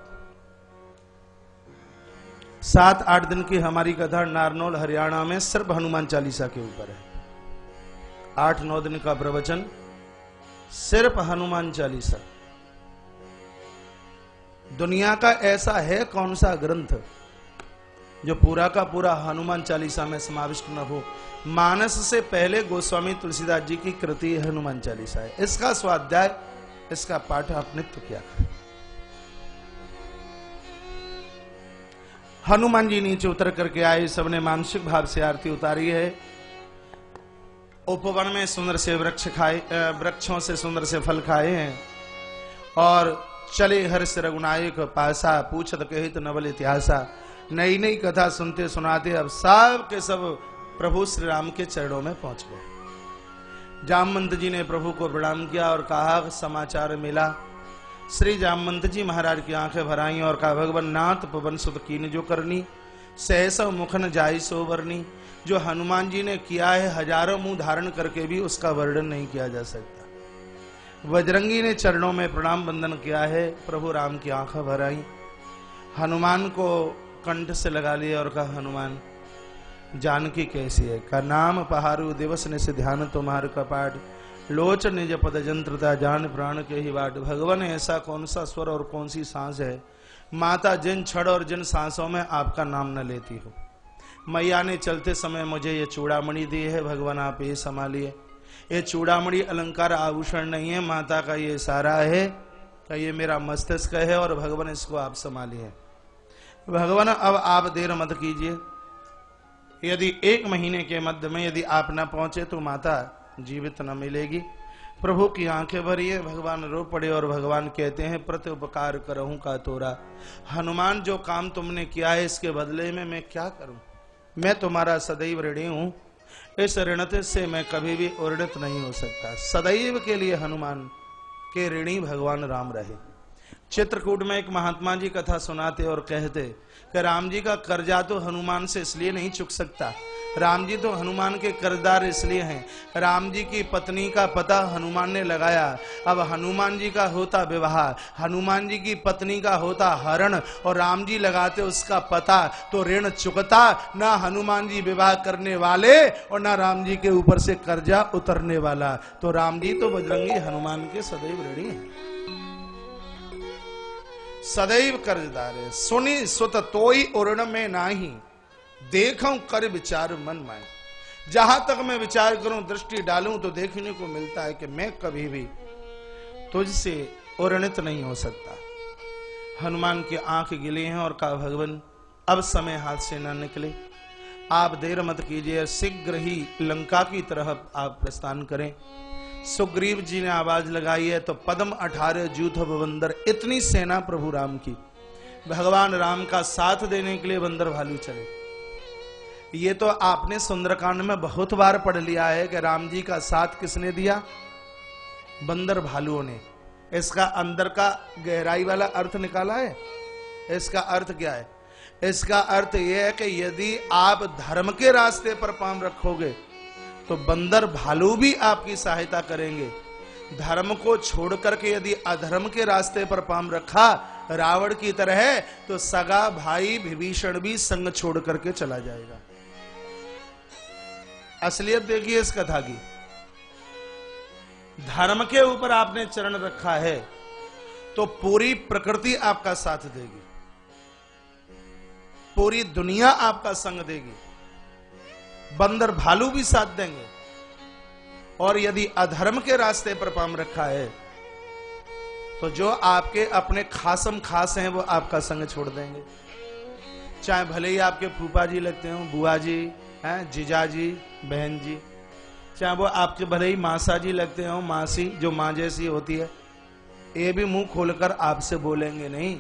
7-8 दिन की हमारी कथा नारनौल हरियाणा में सिर्फ हनुमान चालीसा के ऊपर है। 8-9 दिन का प्रवचन सिर्फ हनुमान चालीसा। दुनिया का ऐसा है कौन सा ग्रंथ जो पूरा का पूरा हनुमान चालीसा में समाविष्ट न हो। मानस से पहले गोस्वामी तुलसीदास जी की कृति हनुमान चालीसा है। इसका स्वाध्याय, इसका पाठ आप नित्य किया करें। हनुमान जी नीचे उतर करके आए, सबने मानसिक भाव से आरती उतारी है। उपवन में सुंदर से वृक्ष खाए, वृक्षों से सुंदर से फल खाए हैं और चले हर्ष रघुनायक पासा, पूछत कहित नवल इतिहासा। नई नई कथा सुनते सुनाते अब सब के सब प्रभु श्री राम के चरणों में पहुंच गए। जामवंत जी ने प्रभु को प्रणाम किया और कहा समाचार मिला। श्री जामवंत जी महाराज की आंखें भर आईं और कहा भगवान नाथ पवन सुत कीन जो करनी, सहस मुखन जाई सो वर्णी। जो हनुमान जी ने किया है हजारों मुंह धारण करके भी उसका वर्णन नहीं किया जा सकता। बजरंगी ने चरणों में प्रणाम वंदन किया है, प्रभु राम की आंखें भर आई। हनुमान को कंठ से लगा लिया और कहा हनुमान जानकी कैसी है? का नाम पहारू दिवस ने से ध्यान तुम्हार कपाट, लोचन निज पद जंत्रता जान प्राण के ही बाट। भगवान ऐसा कौन सा स्वर और कौन सी सांस है माता जिन छड़ और जिन सांसों में आपका नाम न लेती हो। मैया ने चलते समय मुझे ये चूड़ामणि दी है, भगवान आप ये संभालिए। ये चूड़ामणि अलंकार आभूषण नहीं है, माता का ये इशारा है कि ये मेरा मस्तिष्क है और भगवान इसको आप संभालिए। भगवान अब आप देर मत कीजिए, यदि 1 महीने के मध्य में यदि आप न पहुंचे तो माता जीवित न मिलेगी। प्रभु की आंखें भरी है, भगवान रो पड़े और भगवान कहते हैं प्रति उपकार करहूं का तोरा। हनुमान जो काम तुमने किया है इसके बदले में मैं क्या करूं? मैं तुम्हारा सदैव ऋणी हूं, इस ऋणत से मैं कभी भी उर्णित नहीं हो सकता। सदैव के लिए हनुमान के ऋणी भगवान राम रहे। चित्रकूट में एक महात्मा जी कथा सुनाते और कहते कि राम जी का कर्जा तो हनुमान से इसलिए नहीं चुक सकता, राम जी तो हनुमान के कर्जदार इसलिए हैं। राम जी की पत्नी का पता हनुमान ने लगाया, अब हनुमान जी का होता विवाह, हनुमान जी की पत्नी का होता हरण और राम जी लगाते उसका पता, तो ऋण चुकता ना हनुमान जी विवाह करने वाले और ना राम जी के ऊपर से कर्जा उतरने वाला। तो राम जी तो बजरंगी हनुमान के सदैव ऋणी हैं, सदैव कर्जदार है। सुनी सुत तोई उर्ण में नाही, देखूं कर विचार मन माए। जहां तक मैं विचार करूं, दृष्टि डालूं तो देखने को मिलता है कि मैं कभी भी तुझसे उर्णित नहीं हो सकता। हनुमान की आंख गिली हैं और कहा भगवान अब समय हाथ से ना निकले, आप देर मत कीजिए, शीघ्र ही लंका की तरफ आप प्रस्थान करें। सुग्रीव जी ने आवाज लगाई है तो पद्म 18 जूथ बंदर, इतनी सेना प्रभु राम की, भगवान राम का साथ देने के लिए बंदर भालू चले। ये तो आपने सुंदरकांड में बहुत बार पढ़ लिया है कि राम जी का साथ किसने दिया? बंदर भालुओं ने। इसका अंदर का गहराई वाला अर्थ निकाला है। इसका अर्थ क्या है? इसका अर्थ यह है कि यदि आप धर्म के रास्ते पर पांव रखोगे तो बंदर भालू भी आपकी सहायता करेंगे। धर्म को छोड़ करके यदि अधर्म के रास्ते पर पांव रखा रावण की तरह है तो सगा भाई विभीषण भी संग छोड़ करके चला जाएगा। असलियत देखिए इस कथा की। धर्म के ऊपर आपने चरण रखा है तो पूरी प्रकृति आपका साथ देगी, पूरी दुनिया आपका संग देगी, बंदर भालू भी साथ देंगे। और यदि अधर्म के रास्ते पर पांव रखा है तो जो आपके अपने खासम खास हैं वो आपका संग छोड़ देंगे, चाहे भले ही आपके फूफा जी लगते हो, बुआ जी हैं, जीजा जी, बहन जी, चाहे वो आपके भले ही मासा जी लगते हो, मासी जो माँ जैसी होती है, ये भी मुंह खोलकर आपसे बोलेंगे नहीं,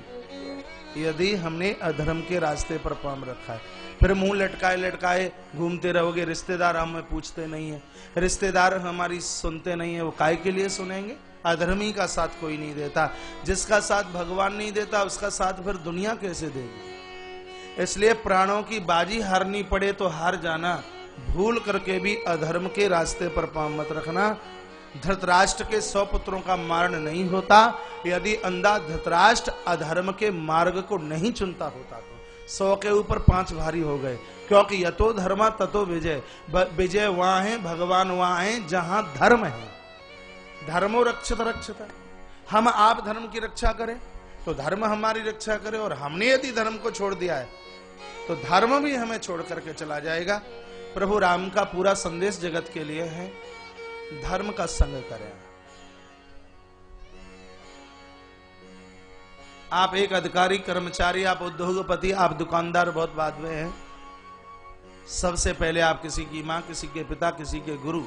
यदि हमने अधर्म के रास्ते पर पांव रखा है। फिर मुंह लटकाए लटकाए घूमते रहोगे, रिश्तेदार हमें पूछते नहीं है, रिश्तेदार हमारी सुनते नहीं है, वो काय के लिए सुनेंगे? अधर्मी का साथ कोई नहीं देता, जिसका साथ भगवान नहीं देता उसका साथ फिर दुनिया कैसे देगी? इसलिए प्राणों की बाजी हारनी पड़े तो हार जाना, भूल करके भी अधर्म के रास्ते पर पांव मत रखना। धृतराष्ट्र के 100 पुत्रों का मारण नहीं होता यदि अंधा धृतराष्ट्र अधर्म के मार्ग को नहीं चुनता होता तो 100 के ऊपर 5 भारी हो गए, क्योंकि यतो धर्मा ततो विजय। विजय वहां है, भगवान वहां है जहां धर्म है। धर्मो रक्षत रक्षता, हम आप धर्म की रक्षा करें तो धर्म हमारी रक्षा करे, और हमने यदि धर्म को छोड़ दिया है तो धर्म भी हमें छोड़ करके चला जाएगा। प्रभु राम का पूरा संदेश जगत के लिए है, धर्म का संग करें। आप एक अधिकारी, कर्मचारी, आप उद्योगपति, आप दुकानदार बहुत बाद में हैं। सबसे पहले आप किसी की मां, किसी के पिता, किसी के गुरु,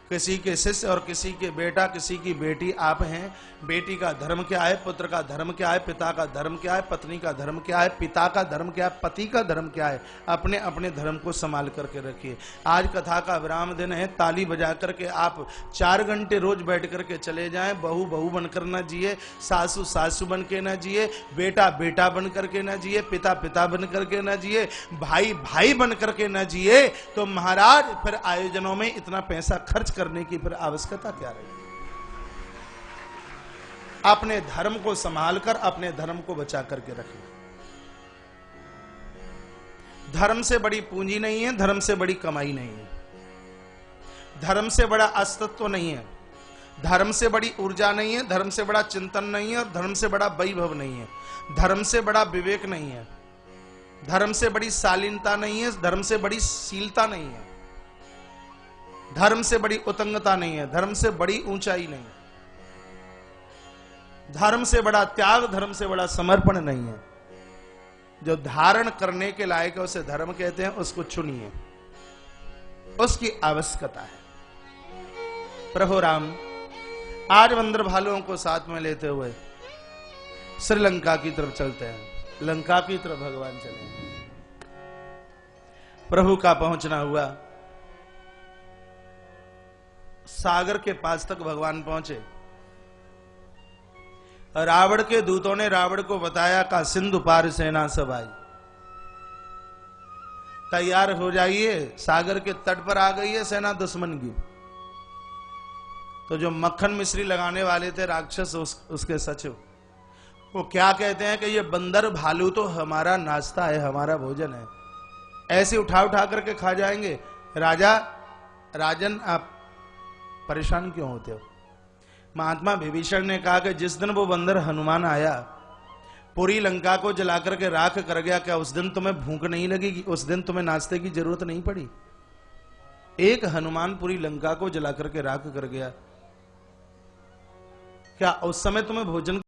किसी के शिष्य और किसी के बेटा, किसी की बेटी आप हैं। बेटी का धर्म क्या है, पुत्र का धर्म क्या है, पिता का धर्म क्या है, पत्नी का धर्म क्या है, पिता का धर्म क्या है, पति का धर्म क्या है। अपने अपने धर्म को संभाल करके रखिए। आज कथा का विराम दिन है, ताली बजा करके आप 4 घंटे रोज बैठ करके चले जाएं। बहू बहू बनकर न जिए, सासू सासू बन के न जिए, बेटा बेटा बन करके न जिए, पिता पिता बन करके न जिए, भाई भाई बन करके न जिए, तो महाराज फिर आयोजनों में इतना पैसा खर्च करने की फिर आवश्यकता क्या रही? अपने धर्म को संभाल कर अपने धर्म को बचा करके रखिए। धर्म से बड़ी पूंजी नहीं है, धर्म से बड़ी कमाई नहीं है, धर्म से बड़ा अस्तित्व नहीं है, धर्म से बड़ी ऊर्जा नहीं है, धर्म से बड़ा चिंतन नहीं है, और धर्म से बड़ा वैभव नहीं है, धर्म से बड़ा विवेक नहीं है, धर्म से बड़ी शालीनता नहीं है, धर्म से बड़ी शीलता नहीं है, धर्म से बड़ी उतंगता नहीं है, धर्म से बड़ी ऊंचाई नहीं है, धर्म से बड़ा त्याग, धर्म से बड़ा समर्पण नहीं है। जो धारण करने के लायक है उसे धर्म कहते हैं, उसको चुनिए, उसकी आवश्यकता है। प्रभु राम आज वंदर भालुओं को साथ में लेते हुए श्रीलंका की तरफ चलते हैं। लंका की तरफ भगवान चले। प्रभु का पहुंचना हुआ, सागर के पास तक भगवान पहुंचे। रावण के दूतों ने रावण को बताया का सिंधु पार सेना सब आई, तैयार हो जाइए, सागर के तट पर आ गई है सेना दुश्मन की। तो जो मक्खन मिश्री लगाने वाले थे राक्षस, उसके सचिव, वो क्या कहते हैं कि ये बंदर भालू तो हमारा नाश्ता है, हमारा भोजन है, ऐसे उठा उठा करके खा जाएंगे। राजा राजन आप परेशान क्यों होते हो? महात्मा विभीषण ने कहा कि जिस दिन वो बंदर हनुमान आया, पूरी लंका को जलाकर के राख कर गया, क्या उस दिन तुम्हें भूख नहीं लगेगी? उस दिन तुम्हें नाश्ते की जरूरत नहीं पड़ी? एक हनुमान पूरी लंका को जलाकर के राख कर गया, क्या उस समय तुम्हें भोजन